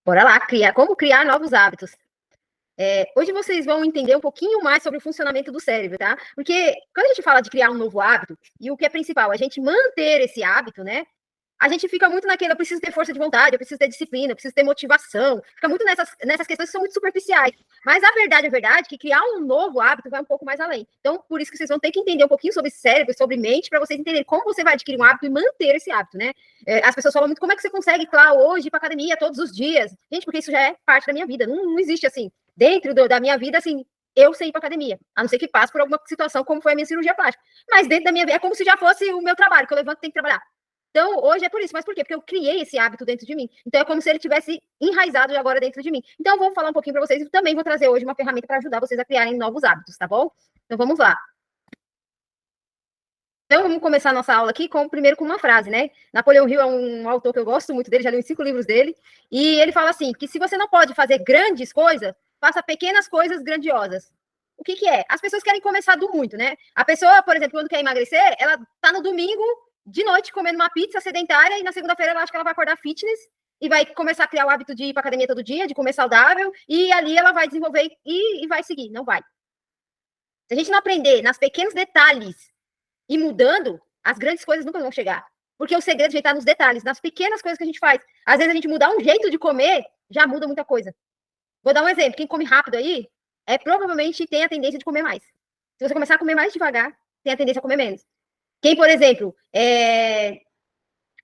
Bora lá, como criar novos hábitos. Hoje vocês vão entender um pouquinho mais sobre o funcionamento do cérebro, tá? Porque quando a gente fala de criar um novo hábito, e o que é principal, a gente manter esse hábito, né? A gente fica muito naquele, eu preciso ter força de vontade, eu preciso ter disciplina, eu preciso ter motivação. Fica muito nessas questões que são muito superficiais. Mas a verdade é que criar um novo hábito vai um pouco mais além. Então, por isso que vocês vão ter que entender um pouquinho sobre cérebro, sobre mente, para vocês entenderem como você vai adquirir um hábito e manter esse hábito, né? As pessoas falam muito, como é que você consegue, claro, hoje ir para academia todos os dias? Gente, porque isso já é parte da minha vida. Não existe assim, dentro da minha vida, assim, eu sei ir para academia, a não ser que passe por alguma situação, como foi a minha cirurgia plástica. Mas dentro da minha vida, é como se já fosse o meu trabalho, que eu levanto e tenho que trabalhar. Então, hoje é por isso. Mas por quê? Porque eu criei esse hábito dentro de mim. Então, é como se ele tivesse enraizado agora dentro de mim. Então, eu vou falar um pouquinho para vocês e também vou trazer hoje uma ferramenta para ajudar vocês a criarem novos hábitos, tá bom? Então, vamos lá. Então, vamos começar a nossa aula aqui primeiro com uma frase, né? Napoleão Hill é um autor que eu gosto muito dele, já li uns 5 livros dele. E ele fala assim, que se você não pode fazer grandes coisas, faça pequenas coisas grandiosas. O que é? As pessoas querem começar do muito, né? A pessoa, por exemplo, quando quer emagrecer, ela tá no domingo de noite comendo uma pizza sedentária e na segunda-feira ela acha que ela vai acordar fitness e vai começar a criar o hábito de ir para academia todo dia, de comer saudável, e ali ela vai desenvolver e vai seguir. Não vai. Se a gente não aprender nos pequenos detalhes e mudando, as grandes coisas nunca vão chegar. Porque o segredo está nos detalhes, nas pequenas coisas que a gente faz. Às vezes a gente mudar um jeito de comer, já muda muita coisa. Vou dar um exemplo. Quem come rápido aí, provavelmente tem a tendência de comer mais. Se você começar a comer mais devagar, tem a tendência a comer menos. Quem, por exemplo,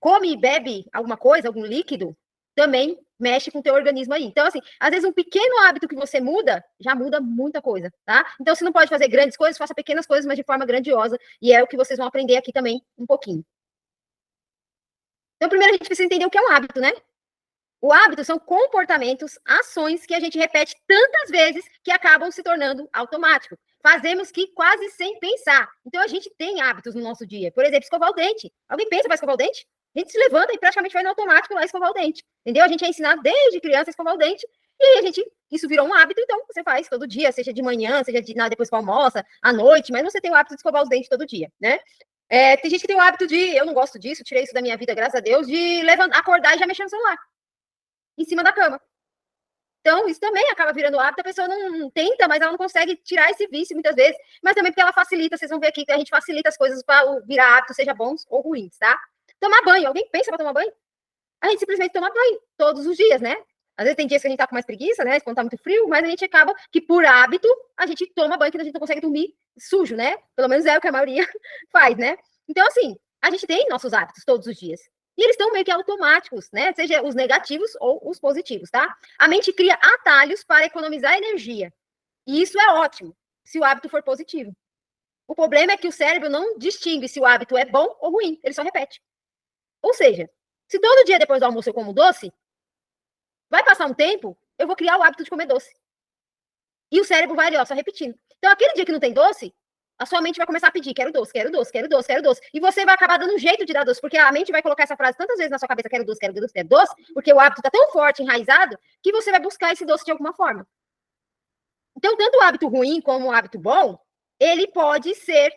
come e bebe alguma coisa, algum líquido, também mexe com o teu organismo aí. Então, assim, às vezes um pequeno hábito que você muda, já muda muita coisa, tá? Então, se não pode fazer grandes coisas, faça pequenas coisas, mas de forma grandiosa, e é o que vocês vão aprender aqui também um pouquinho. Então, primeiro a gente precisa entender o que é um hábito, né? O hábito são comportamentos, ações que a gente repete tantas vezes que acabam se tornando automático. Fazemos que quase sem pensar. Então, a gente tem hábitos no nosso dia. Por exemplo, escovar o dente. Alguém pensa para escovar o dente? A gente se levanta e praticamente vai no automático lá escovar o dente. Entendeu? A gente é ensinado desde criança a escovar o dente. E isso virou um hábito, então você faz todo dia, seja de manhã, seja depois que almoça, à noite, mas você tem o hábito de escovar os dentes todo dia, né? Tem gente que tem o hábito eu não gosto disso, tirei isso da minha vida, graças a Deus, de acordar e já mexer no celular em cima da cama. Então, isso também acaba virando hábito, a pessoa não tenta, mas ela não consegue tirar esse vício muitas vezes, mas também porque ela facilita, vocês vão ver aqui que a gente facilita as coisas para virar hábito, seja bons ou ruins, tá? Tomar banho, alguém pensa para tomar banho? A gente simplesmente toma banho todos os dias, né? Às vezes tem dias que a gente tá com mais preguiça, né? Quando tá muito frio, mas a gente acaba que, por hábito, a gente toma banho, que a gente não consegue dormir sujo, né? Pelo menos é o que a maioria faz, né? Então, assim, a gente tem nossos hábitos todos os dias. E eles estão meio que automáticos, né? Seja os negativos ou os positivos, tá? A mente cria atalhos para economizar energia. E isso é ótimo, se o hábito for positivo. O problema é que o cérebro não distingue se o hábito é bom ou ruim, ele só repete. Ou seja, se todo dia depois do almoço eu como doce, vai passar um tempo, eu vou criar o hábito de comer doce. E o cérebro vai ali, ó, só repetindo. Então, aquele dia que não tem doce, a sua mente vai começar a pedir, quero doce, quero doce, quero doce, quero doce. E você vai acabar dando um jeito de dar doce, porque a mente vai colocar essa frase tantas vezes na sua cabeça, quero doce, quero doce, quero doce, porque o hábito está tão forte, enraizado, que você vai buscar esse doce de alguma forma. Então, tanto o hábito ruim como o hábito bom, ele pode ser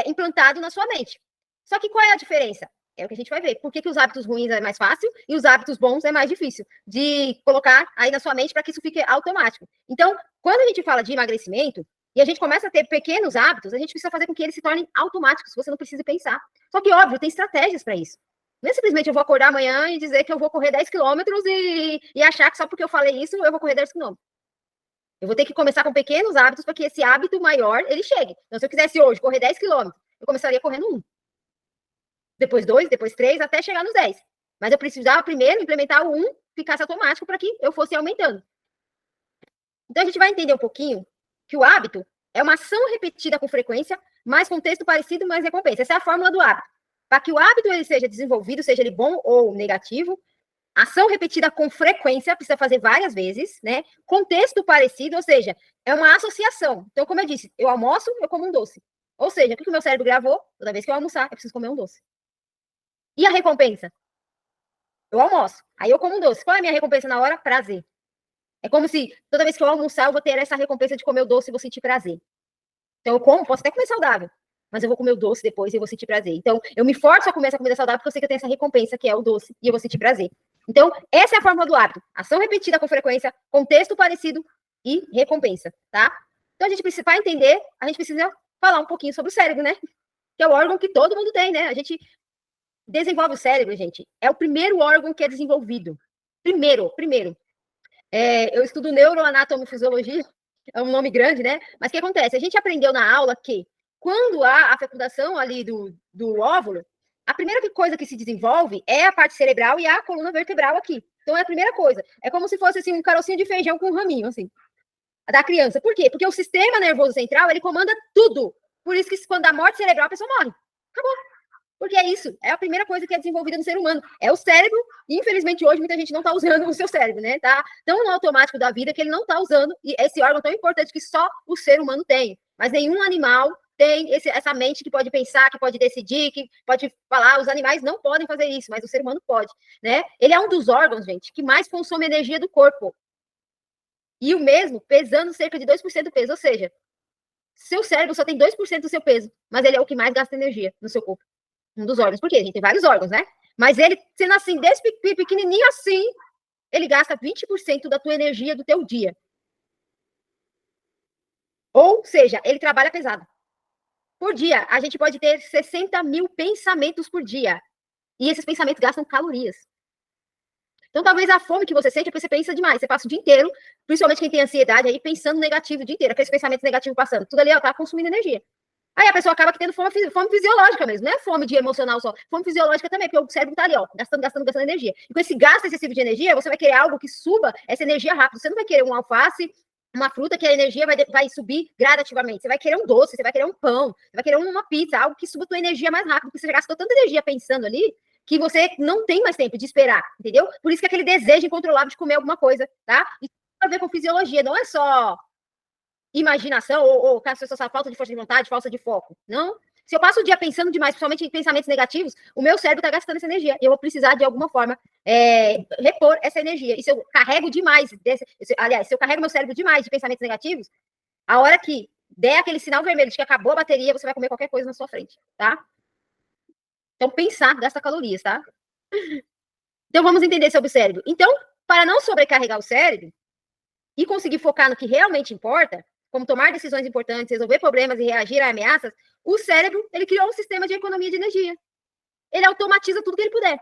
implantado na sua mente. Só que qual é a diferença? É o que a gente vai ver. Por que os hábitos ruins é mais fácil e os hábitos bons é mais difícil de colocar aí na sua mente para que isso fique automático. Então, quando a gente fala de emagrecimento e a gente começa a ter pequenos hábitos, a gente precisa fazer com que eles se tornem automáticos, você não precisa pensar. Só que, óbvio, tem estratégias para isso. Não é simplesmente eu vou acordar amanhã e dizer que eu vou correr 10 quilômetros e achar que só porque eu falei isso eu vou correr 10 quilômetros. Eu vou ter que começar com pequenos hábitos para que esse hábito maior ele chegue. Então, se eu quisesse hoje correr 10 quilômetros, eu começaria correndo 1. Depois 2, depois 3, até chegar nos 10. Mas eu precisava primeiro implementar o 1, ficasse automático para que eu fosse aumentando. Então, a gente vai entender um pouquinho que o hábito é uma ação repetida com frequência, mais contexto parecido, mais recompensa. Essa é a fórmula do hábito. Para que o hábito ele seja desenvolvido, seja ele bom ou negativo, ação repetida com frequência, precisa fazer várias vezes, né? Contexto parecido, ou seja, é uma associação. Então, como eu disse, eu almoço, eu como um doce. Ou seja, o que o meu cérebro gravou? Toda vez que eu almoçar, eu preciso comer um doce. E a recompensa? Eu almoço, aí eu como um doce. Qual é a minha recompensa na hora? Prazer. É como se toda vez que eu almoçar, eu vou ter essa recompensa de comer o doce e vou sentir prazer. Então eu como, posso até comer saudável, mas eu vou comer o doce depois e eu vou sentir prazer. Então eu me forço a comer essa comida saudável porque eu sei que eu tenho essa recompensa, que é o doce, e eu vou sentir prazer. Então, essa é a fórmula do hábito. Ação repetida com frequência, contexto parecido e recompensa, tá? Então, a gente precisa, para entender, a gente precisa falar um pouquinho sobre o cérebro, né? Que é o órgão que todo mundo tem, né? A gente desenvolve o cérebro, gente. É o primeiro órgão que é desenvolvido. Primeiro. Eu estudo neuroanatomofisiologia, é um nome grande, né? Mas o que acontece? A gente aprendeu na aula que quando há a fecundação ali do óvulo, a primeira coisa que se desenvolve é a parte cerebral e a coluna vertebral aqui. Então é a primeira coisa. É como se fosse assim um carocinho de feijão com um raminho, assim, da criança. Por quê? Porque o sistema nervoso central, ele comanda tudo. Por isso que quando dá morte cerebral, a pessoa morre. Acabou. Porque é isso, é a primeira coisa que é desenvolvida no ser humano. É o cérebro, e infelizmente hoje muita gente não está usando o seu cérebro, né? Tá tão no automático da vida que ele não está usando esse órgão tão importante que só o ser humano tem. Mas nenhum animal tem essa mente que pode pensar, que pode decidir, que pode falar. Os animais não podem fazer isso, mas o ser humano pode, né? Ele é um dos órgãos, gente, que mais consome energia do corpo. E o mesmo pesando cerca de 2% do peso, ou seja, seu cérebro só tem 2% do seu peso, mas ele é o que mais gasta energia no seu corpo. Um dos órgãos, porque a gente tem vários órgãos, né? Mas ele, sendo assim, desse pequenininho assim, ele gasta 20% da tua energia do teu dia. Ou seja, ele trabalha pesado. Por dia, a gente pode ter 60 mil pensamentos por dia. E esses pensamentos gastam calorias. Então, talvez a fome que você sente é porque você pensa demais. Você passa o dia inteiro, principalmente quem tem ansiedade, aí pensando negativo o dia inteiro, aqueles pensamentos negativos passando. Tudo ali, ó, tá consumindo energia. Aí a pessoa acaba tendo fome fisiológica mesmo, não é fome de emocional só, fome fisiológica também, porque o cérebro tá ali, ó, gastando energia. E com esse gasto excessivo de energia, você vai querer algo que suba essa energia rápido. Você não vai querer um alface, uma fruta que a energia vai subir gradativamente. Você vai querer um doce, você vai querer um pão, você vai querer uma pizza, algo que suba a tua energia mais rápido, porque você já gastou tanta energia pensando ali, que você não tem mais tempo de esperar, entendeu? Por isso que aquele desejo incontrolável de comer alguma coisa, tá? Isso tem a ver com fisiologia, não é só imaginação ou caso seja falta de força de vontade, falta de foco. Não. Se eu passo o dia pensando demais, principalmente em pensamentos negativos, o meu cérebro está gastando essa energia. E eu vou precisar, de alguma forma, repor essa energia. E se eu carrego demais, aliás, se eu carrego meu cérebro demais de pensamentos negativos, a hora que der aquele sinal vermelho de que acabou a bateria, você vai comer qualquer coisa na sua frente, tá? Então, pensar gasta calorias, tá? Então, vamos entender sobre o cérebro. Então, para não sobrecarregar o cérebro e conseguir focar no que realmente importa, como tomar decisões importantes, resolver problemas e reagir a ameaças, o cérebro, ele criou um sistema de economia de energia. Ele automatiza tudo que ele puder.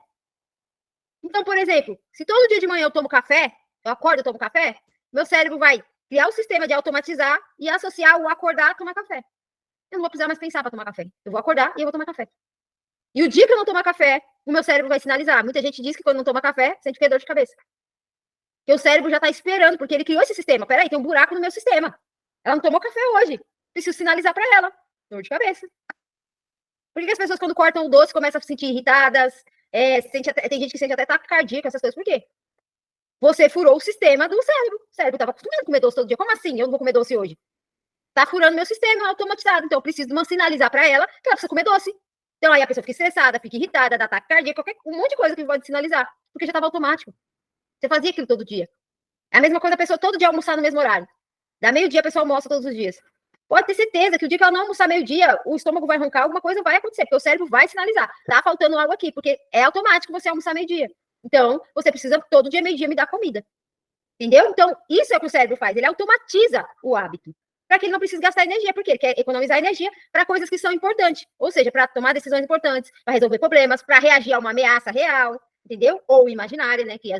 Então, por exemplo, se todo dia de manhã eu tomo café, eu acordo e tomo café, meu cérebro vai criar um sistema de automatizar e associar o acordar a tomar café. Eu não vou precisar mais pensar para tomar café. Eu vou acordar e eu vou tomar café. E o dia que eu não tomar café, o meu cérebro vai sinalizar. Muita gente diz que quando não toma café, sente que é dor de cabeça. Porque o cérebro já está esperando, porque ele criou esse sistema. Peraí, tem um buraco no meu sistema. Ela não tomou café hoje. Preciso sinalizar para ela. Dor de cabeça. Por que as pessoas, quando cortam o doce, começam a se sentir irritadas? Tem gente que sente até taquicardia com essas coisas. Por quê? Você furou o sistema do cérebro. O cérebro estava acostumado a comer doce todo dia. Como assim? Eu não vou comer doce hoje. Está furando meu sistema automatizado. Então, eu preciso sinalizar para ela que ela precisa comer doce. Então, aí a pessoa fica estressada, fica irritada, dá taquicardia, um monte de coisa que pode sinalizar. Porque já estava automático. Você fazia aquilo todo dia. É a mesma coisa a pessoa todo dia almoçar no mesmo horário. Da meio-dia a pessoa almoça todos os dias. Pode ter certeza que o dia que ela não almoçar meio-dia, o estômago vai roncar, alguma coisa vai acontecer, porque o cérebro vai sinalizar. Tá faltando algo aqui, porque é automático você almoçar meio-dia. Então, você precisa todo dia, meio-dia, me dar comida. Entendeu? Então, isso é o que o cérebro faz. Ele automatiza o hábito. Para que ele não precise gastar energia, porque ele quer economizar energia para coisas que são importantes. Ou seja, para tomar decisões importantes, para resolver problemas, para reagir a uma ameaça real, entendeu? Ou imaginária, né? Que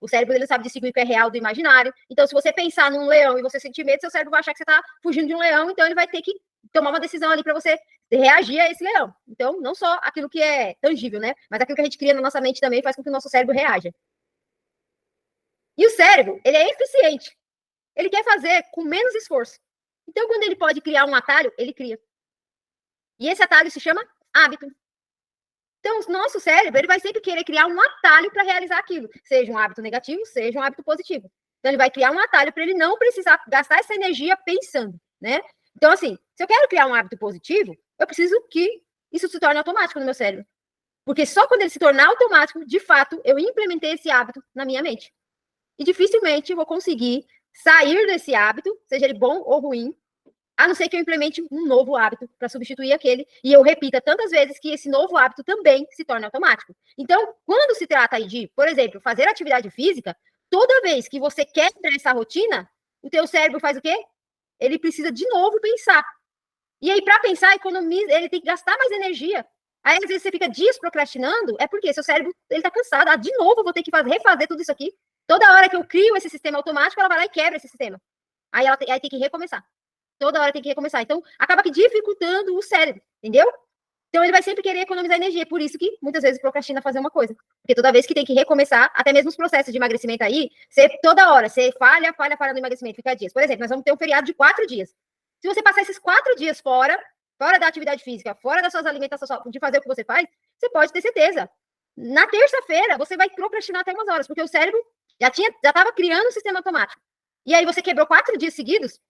o cérebro ele sabe distinguir o que é real do imaginário. Então, se você pensar num leão e você sentir medo, seu cérebro vai achar que você está fugindo de um leão, então ele vai ter que tomar uma decisão ali para você reagir a esse leão. Então, não só aquilo que é tangível, né? Mas aquilo que a gente cria na nossa mente também faz com que o nosso cérebro reaja. E o cérebro, ele é eficiente. Ele quer fazer com menos esforço. Então, quando ele pode criar um atalho, ele cria. E esse atalho se chama hábito. Então, o nosso cérebro ele vai sempre querer criar um atalho para realizar aquilo, seja um hábito negativo, seja um hábito positivo. Então, ele vai criar um atalho para ele não precisar gastar essa energia pensando, né? Então, assim, se eu quero criar um hábito positivo, eu preciso que isso se torne automático no meu cérebro. Porque só quando ele se tornar automático, de fato, eu implementei esse hábito na minha mente. E dificilmente eu vou conseguir sair desse hábito, seja ele bom ou ruim, A não ser que eu implemente um novo hábito para substituir aquele e eu repita tantas vezes que esse novo hábito também se torne automático. Então, quando se trata aí de, por exemplo, fazer atividade física, toda vez que você quebra essa rotina, o teu cérebro faz o quê? Ele precisa de novo pensar. E aí, para pensar, economiza, ele tem que gastar mais energia. Aí, às vezes, você fica dias procrastinando, é porque seu cérebro ele tá cansado. Ah, de novo, vou ter que refazer tudo isso aqui. Toda hora que eu crio esse sistema automático, ela vai lá e quebra esse sistema. Aí ela aí tem que recomeçar. Toda hora tem que recomeçar. Então, acaba que dificultando o cérebro, entendeu? Então, ele vai sempre querer economizar energia. Por isso que, muitas vezes, procrastina fazer uma coisa. Porque toda vez que tem que recomeçar, até mesmo os processos de emagrecimento aí, você, toda hora, você falha no emagrecimento, fica dias. Por exemplo, nós vamos ter um feriado de 4 dias. Se você passar esses 4 dias fora da atividade física, fora das suas alimentações, de fazer o que você faz, você pode ter certeza. Na terça-feira, você vai procrastinar até umas horas, porque o cérebro já estava criando um sistema automático. E aí você quebrou 4 dias seguidos.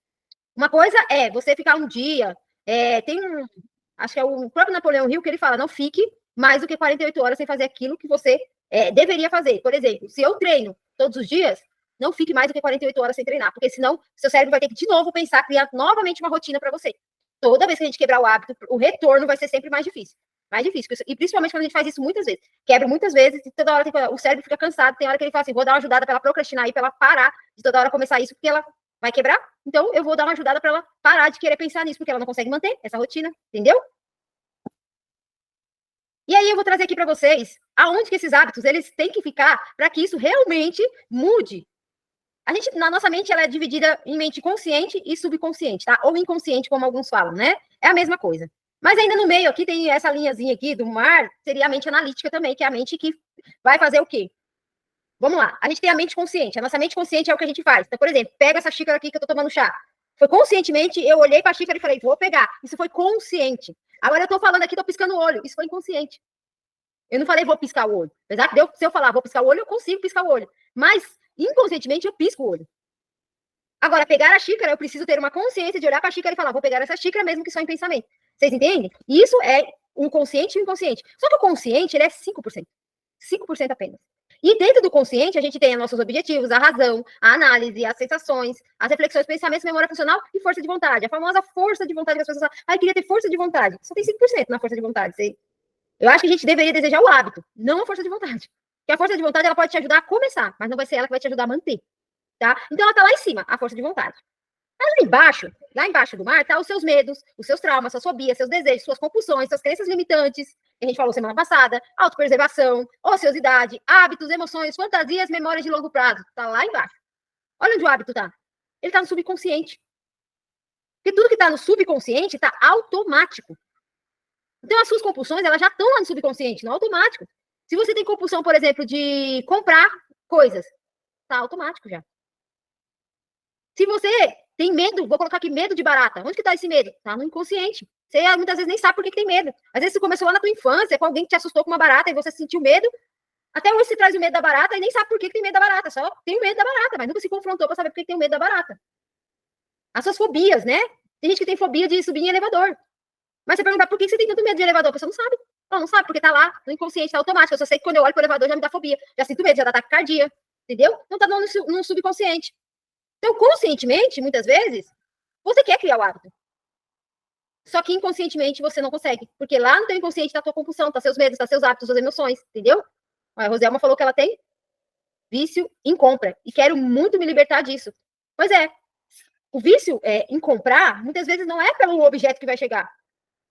Uma coisa é você ficar um dia, acho que é o próprio Napoleão Hill que ele fala, não fique mais do que 48 horas sem fazer aquilo que você deveria fazer. Por exemplo, se eu treino todos os dias, não fique mais do que 48 horas sem treinar, porque senão seu cérebro vai ter que de novo pensar, criar novamente uma rotina para você. Toda vez que a gente quebrar o hábito, o retorno vai ser sempre mais difícil. Mais difícil. E principalmente quando a gente faz isso muitas vezes. Quebra muitas vezes e toda hora o cérebro fica cansado. Tem hora que ele fala assim, vou dar uma ajudada para ela procrastinar aí, para ela parar de toda hora começar isso, porque ela vai quebrar. Então, eu vou dar uma ajudada para ela parar de querer pensar nisso, porque ela não consegue manter essa rotina, entendeu? E aí eu vou trazer aqui para vocês aonde que esses hábitos eles têm que ficar para que isso realmente mude. A gente, na nossa mente, ela é dividida em mente consciente e subconsciente, tá? Ou inconsciente, como alguns falam, né? É a mesma coisa. Mas ainda no meio aqui tem essa linhazinha aqui do mar, seria a mente analítica também, que é a mente que vai fazer o quê? Vamos lá, a gente tem a mente consciente. A nossa mente consciente é o que a gente faz. Então, por exemplo, pega essa xícara aqui que eu tô tomando chá. Foi conscientemente, eu olhei para a xícara e falei, vou pegar. Isso foi consciente. Agora eu tô falando aqui, tô piscando o olho. Isso foi inconsciente. Eu não falei, vou piscar o olho. Apesar que se eu falar, vou piscar o olho, eu consigo piscar o olho. Mas, inconscientemente, eu pisco o olho. Agora, pegar a xícara, eu preciso ter uma consciência de olhar para a xícara e falar, vou pegar essa xícara mesmo que só em pensamento. Vocês entendem? Isso é o consciente e o inconsciente. Só que o consciente, ele é 5%. 5% apenas. E dentro do consciente, a gente tem os nossos objetivos, a razão, a análise, as sensações, as reflexões, pensamentos, memória funcional e força de vontade. A famosa força de vontade que as pessoas falam, ai, queria ter força de vontade. Só tem 5% na força de vontade. Eu acho que a gente deveria desejar o hábito, não a força de vontade. Porque a força de vontade, ela pode te ajudar a começar, mas não vai ser ela que vai te ajudar a manter, tá? Então, ela tá lá em cima, a força de vontade. Lá embaixo do mar, tá os seus medos, os seus traumas, suas fobias, seus desejos, suas compulsões, suas crenças limitantes, que a gente falou semana passada, autopreservação, ociosidade, hábitos, emoções, fantasias, memórias de longo prazo. Tá lá embaixo. Olha onde o hábito tá. Ele tá no subconsciente. Porque tudo que tá no subconsciente tá automático. Então, as suas compulsões, elas já estão lá no subconsciente, no automático. Se você tem compulsão, por exemplo, de comprar coisas, tá automático já. Se você tem medo, vou colocar aqui medo de barata. Onde que tá esse medo? Tá no inconsciente. Você muitas vezes nem sabe por que tem medo. Às vezes você começou lá na tua infância, com alguém que te assustou com uma barata e você sentiu medo. Até hoje você traz o medo da barata e nem sabe por que tem medo da barata. Só tem medo da barata, mas nunca se confrontou para saber por que tem medo da barata. As suas fobias, né? Tem gente que tem fobia de subir em elevador. Mas você perguntar por que você tem tanto medo de elevador, a pessoa não sabe. Não sabe, porque tá lá no inconsciente, tá automático. Eu só sei que quando eu olho pro elevador já me dá fobia. Já sinto medo, já dá taquicardia. Entendeu? Então tá no subconsciente. Então, conscientemente, muitas vezes, você quer criar o hábito. Só que inconscientemente você não consegue. Porque lá no teu inconsciente tá a tua compulsão, tá seus medos, tá seus hábitos, suas emoções. Entendeu? A Roselma falou que ela tem vício em compra. E quero muito me libertar disso. Pois é. O vício em comprar, muitas vezes não é pelo objeto que vai chegar.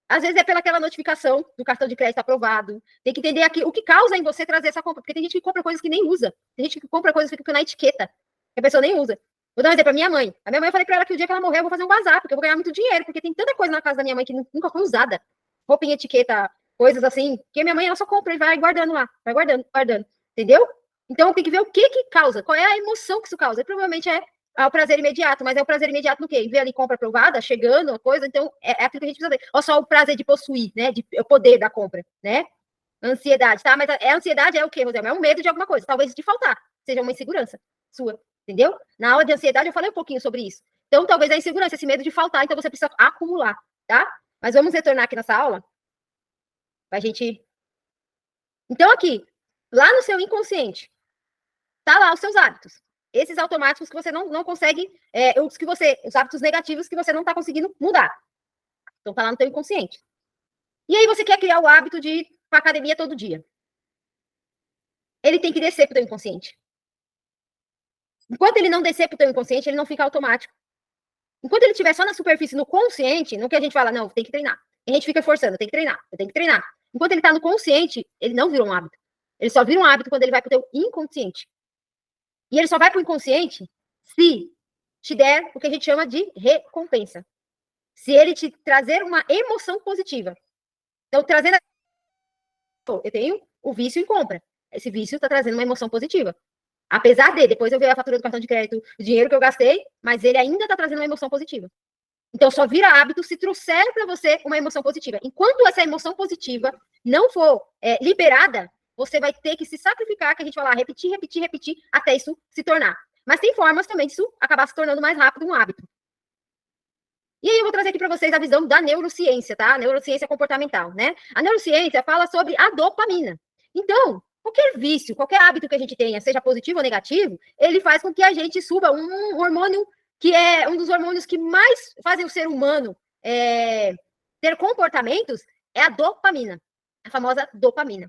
Às vezes é pelaquela notificação do cartão de crédito aprovado. Tem que entender aqui o que causa em você trazer essa compra. Porque tem gente que compra coisas que nem usa. Tem gente que compra coisas que ficam na etiqueta. Que a pessoa nem usa. Vou dar um exemplo pra minha mãe. A minha mãe, eu falei pra ela que o dia que ela morrer, eu vou fazer um bazar, porque eu vou ganhar muito dinheiro, porque tem tanta coisa na casa da minha mãe que nunca foi usada. Roupinha, etiqueta, coisas assim, que minha mãe, ela só compra e vai guardando lá. Vai guardando, guardando. Entendeu? Então, tem que ver o que causa. Qual é a emoção que isso causa. E provavelmente é o prazer imediato, mas é o prazer imediato no quê? Ver ali compra aprovada, chegando, a coisa, então é aquilo que a gente precisa ver. Olha só o prazer de possuir, né? O poder da compra, né? Ansiedade, tá? Mas a ansiedade é o quê, Rosel? É um medo de alguma coisa, talvez de faltar, seja uma insegurança sua, entendeu? Na aula de ansiedade eu falei um pouquinho sobre isso. Então, talvez a insegurança, esse medo de faltar, então você precisa acumular, tá? Mas vamos retornar aqui nessa aula, pra gente... Então, aqui, lá no seu inconsciente, tá lá os seus hábitos. esses automáticos que você não consegue, os hábitos negativos que você não está conseguindo mudar. Então, tá lá no teu inconsciente. E aí você quer criar o hábito de ir para academia todo dia. Ele tem que descer para o teu inconsciente. Enquanto ele não descer para o teu inconsciente, ele não fica automático. Enquanto ele estiver só na superfície, no consciente, no que a gente fala, não, tem que treinar. E a gente fica forçando, tem que treinar, eu tenho que treinar. Enquanto ele está no consciente, ele não vira um hábito. Ele só vira um hábito quando ele vai para o teu inconsciente. E ele só vai para o inconsciente se te der o que a gente chama de recompensa. Se ele te trazer uma emoção positiva. Então, trazendo... Eu tenho o vício em compra. Esse vício está trazendo uma emoção positiva. Apesar de, depois eu ver a fatura do cartão de crédito, o dinheiro que eu gastei, mas ele ainda está trazendo uma emoção positiva. Então, só vira hábito se trouxer para você uma emoção positiva. Enquanto essa emoção positiva não for liberada, você vai ter que se sacrificar, que a gente vai lá, repetir, até isso se tornar. Mas tem formas também disso acabar se tornando mais rápido um hábito. E aí eu vou trazer aqui para vocês a visão da neurociência, tá? A neurociência comportamental, né? A neurociência fala sobre a dopamina. Então, qualquer vício, qualquer hábito que a gente tenha, seja positivo ou negativo, ele faz com que a gente suba um hormônio que é um dos hormônios que mais fazem o ser humano ter comportamentos, é a dopamina, a famosa dopamina.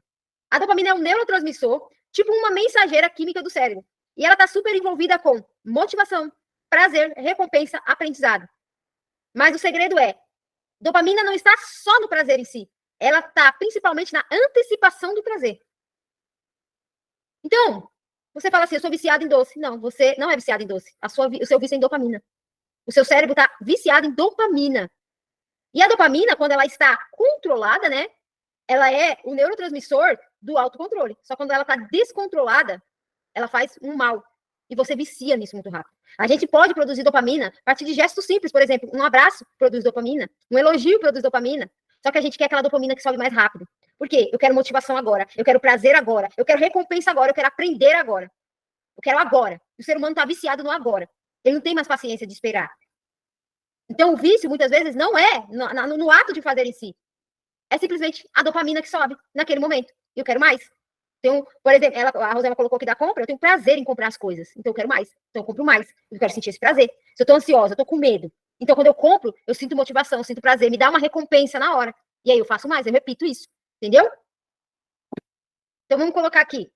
A dopamina é um neurotransmissor, tipo uma mensageira química do cérebro. E ela está super envolvida com motivação, prazer, recompensa, aprendizado. Mas o segredo é, dopamina não está só no prazer em si, ela está principalmente na antecipação do prazer. Então, você fala assim, eu sou viciado em doce. Não, você não é viciado em doce. O seu vício é em dopamina. O seu cérebro está viciado em dopamina. E a dopamina, quando ela está controlada, né? Ela é o neurotransmissor do autocontrole. Só quando ela está descontrolada, ela faz um mal. E você vicia nisso muito rápido. A gente pode produzir dopamina a partir de gestos simples, por exemplo, um abraço produz dopamina, um elogio produz dopamina. Só que a gente quer aquela dopamina que sobe mais rápido. Por quê? Eu quero motivação agora, eu quero prazer agora, eu quero recompensa agora, eu quero aprender agora. Eu quero agora. O ser humano está viciado no agora. Ele não tem mais paciência de esperar. Então, o vício, muitas vezes, não é no ato de fazer em si. É simplesmente a dopamina que sobe naquele momento. E eu quero mais. Então, por exemplo, a Rosana colocou aqui da compra, eu tenho prazer em comprar as coisas. Então, eu quero mais. Então, eu compro mais. Eu quero sentir esse prazer. Se eu estou ansiosa, eu estou com medo. Então, quando eu compro, eu sinto motivação, eu sinto prazer, me dá uma recompensa na hora. E aí eu faço mais, eu repito isso. Entendeu? Então, vamos colocar aqui.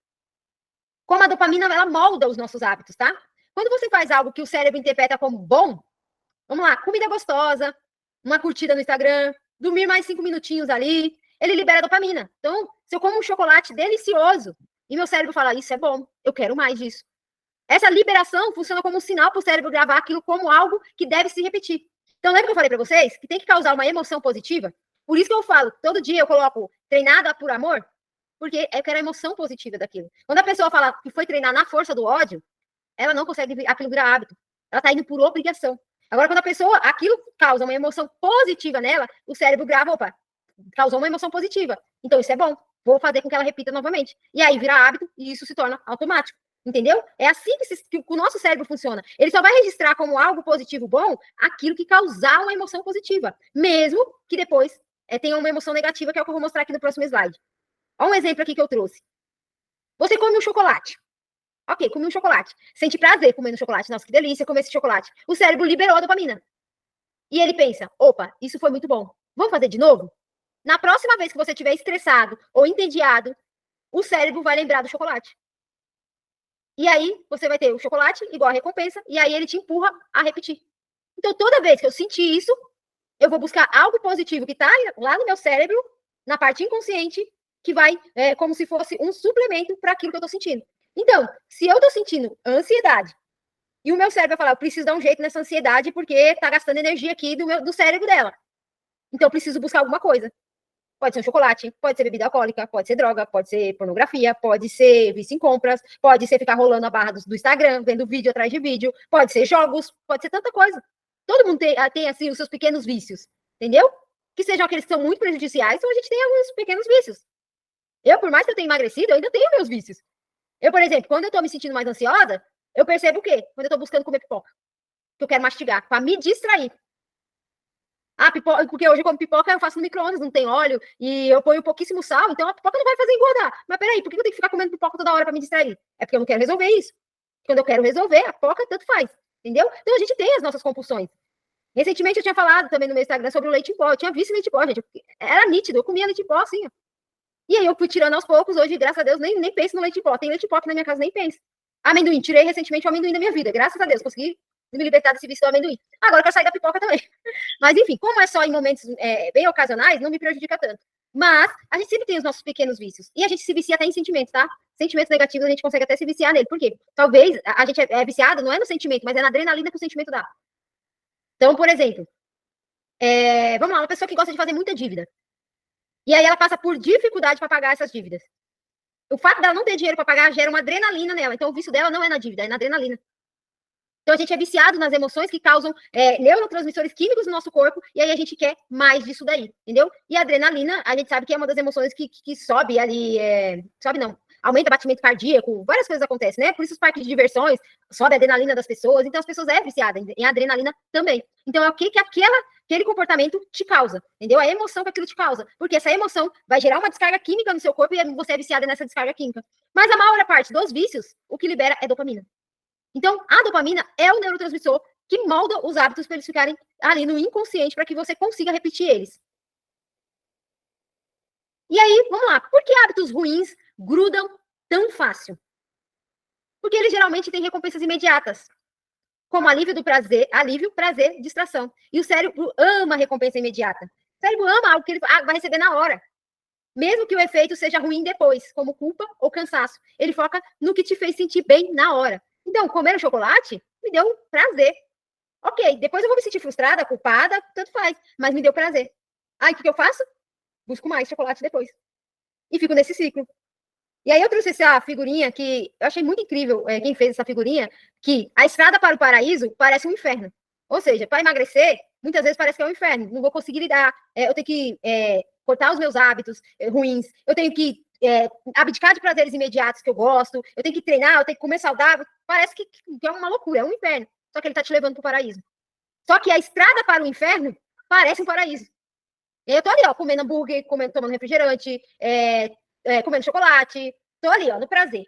Como a dopamina, ela molda os nossos hábitos, tá? Quando você faz algo que o cérebro interpreta como bom, vamos lá, comida gostosa, uma curtida no Instagram, dormir mais 5 minutinhos ali, ele libera dopamina. Então, se eu como um chocolate delicioso e meu cérebro fala, isso é bom, eu quero mais disso. Essa liberação funciona como um sinal para o cérebro gravar aquilo como algo que deve se repetir. Então, lembra que eu falei para vocês que tem que causar uma emoção positiva? Por isso que eu falo, todo dia eu coloco treinada por amor, porque eu quero a emoção positiva daquilo. Quando a pessoa fala que foi treinar na força do ódio, ela não consegue aquilo virar hábito. Ela está indo por obrigação. Agora, quando a pessoa, aquilo causa uma emoção positiva nela, o cérebro grava, opa, causou uma emoção positiva. Então, isso é bom. Vou fazer com que ela repita novamente. E aí vira hábito e isso se torna automático. Entendeu? É assim que o nosso cérebro funciona. Ele só vai registrar como algo positivo bom aquilo que causar uma emoção positiva. Mesmo que depois tenha uma emoção negativa, que é o que eu vou mostrar aqui no próximo slide. Olha um exemplo aqui que eu trouxe. Você come um chocolate. Ok, comi um chocolate. Sente prazer comendo chocolate. Nossa, que delícia comer esse chocolate. O cérebro liberou a dopamina. E ele pensa, opa, isso foi muito bom. Vamos fazer de novo? Na próxima vez que você estiver estressado ou entediado, o cérebro vai lembrar do chocolate. E aí, você vai ter o chocolate igual a recompensa, e aí ele te empurra a repetir. Então, toda vez que eu sentir isso, eu vou buscar algo positivo que está lá no meu cérebro, na parte inconsciente, que vai como se fosse um suplemento para aquilo que eu estou sentindo. Então, se eu estou sentindo ansiedade, e o meu cérebro vai falar, eu preciso dar um jeito nessa ansiedade, porque está gastando energia aqui do cérebro dela. Então, eu preciso buscar alguma coisa. Pode ser um chocolate, pode ser bebida alcoólica, pode ser droga, pode ser pornografia, pode ser vício em compras, pode ser ficar rolando a barra do Instagram, vendo vídeo atrás de vídeo, pode ser jogos, pode ser tanta coisa. Todo mundo tem assim, os seus pequenos vícios, entendeu? Que sejam aqueles que são muito prejudiciais, então a gente tem alguns pequenos vícios. Eu, por mais que eu tenha emagrecido, eu ainda tenho meus vícios. Eu, por exemplo, quando eu tô me sentindo mais ansiosa, eu percebo o quê? Quando eu tô buscando comer pipoca. Que eu quero mastigar, para me distrair. Ah, pipoca, porque hoje eu como pipoca, eu faço no micro-ondas, não tem óleo, e eu ponho pouquíssimo sal, então a pipoca não vai fazer engordar. Mas peraí, por que eu tenho que ficar comendo pipoca toda hora para me distrair? É porque eu não quero resolver isso. Quando eu quero resolver, a pipoca tanto faz, entendeu? Então a gente tem as nossas compulsões. Recentemente eu tinha falado também no meu Instagram sobre o leite em pó. Eu tinha visto leite em pó, gente. Era nítido, eu comia leite em pó assim, ó. E aí eu fui tirando aos poucos, hoje, graças a Deus, nem penso no leite em pó. Tem leite em pó aqui na minha casa, nem penso. Amendoim, tirei recentemente o amendoim da minha vida, graças a Deus, consegui me libertar desse vício do amendoim. Agora eu quero sair da pipoca também. Mas enfim, como é só em momentos bem ocasionais, não me prejudica tanto. Mas a gente sempre tem os nossos pequenos vícios. E a gente se vicia até em sentimentos, tá? Sentimentos negativos a gente consegue até se viciar nele. Por quê? Talvez a gente é viciado, não é no sentimento, mas é na adrenalina que o sentimento dá. Então, por exemplo, vamos lá, uma pessoa que gosta de fazer muita dívida. E aí ela passa por dificuldade para pagar essas dívidas. O fato dela não ter dinheiro para pagar gera uma adrenalina nela. Então, o vício dela não é na dívida, é na adrenalina. Então, a gente é viciado nas emoções que causam neurotransmissores químicos no nosso corpo, e aí a gente quer mais disso daí, entendeu? E a adrenalina, a gente sabe que é uma das emoções que sobe ali, sobe não, aumenta o batimento cardíaco, várias coisas acontecem, né? Por isso os parques de diversões, sobe a adrenalina das pessoas, então as pessoas viciadas em adrenalina também. Então, é o que aquele comportamento te causa, entendeu? A emoção que aquilo te causa, porque essa emoção vai gerar uma descarga química no seu corpo e você é viciada nessa descarga química. Mas a maior parte dos vícios, o que libera é dopamina. Então, a dopamina é o neurotransmissor que molda os hábitos para eles ficarem ali no inconsciente, para que você consiga repetir eles. E aí, vamos lá. Por que hábitos ruins grudam tão fácil? Porque eles geralmente têm recompensas imediatas, como alívio, prazer, distração. E o cérebro ama recompensa imediata. O cérebro ama algo que ele vai receber na hora. Mesmo que o efeito seja ruim depois, como culpa ou cansaço. Ele foca no que te fez sentir bem na hora. Então, comer o chocolate me deu prazer. Ok, depois eu vou me sentir frustrada, culpada, tanto faz, mas me deu prazer. Aí, o que eu faço? Busco mais chocolate depois. E fico nesse ciclo. E aí eu trouxe essa figurinha que eu achei muito incrível, quem fez essa figurinha, que a estrada para o paraíso parece um inferno. Ou seja, para emagrecer, muitas vezes parece que é um inferno. Não vou conseguir lidar, eu tenho que cortar os meus hábitos ruins, eu tenho que abdicar de prazeres imediatos que eu gosto, eu tenho que treinar, eu tenho que comer saudável. Parece que é uma loucura, é um inferno. Só que ele está te levando para o paraíso. Só que a estrada para o inferno parece um paraíso. E aí eu tô ali, ó, comendo hambúrguer, tomando refrigerante, comendo chocolate. Tô ali, ó, no prazer,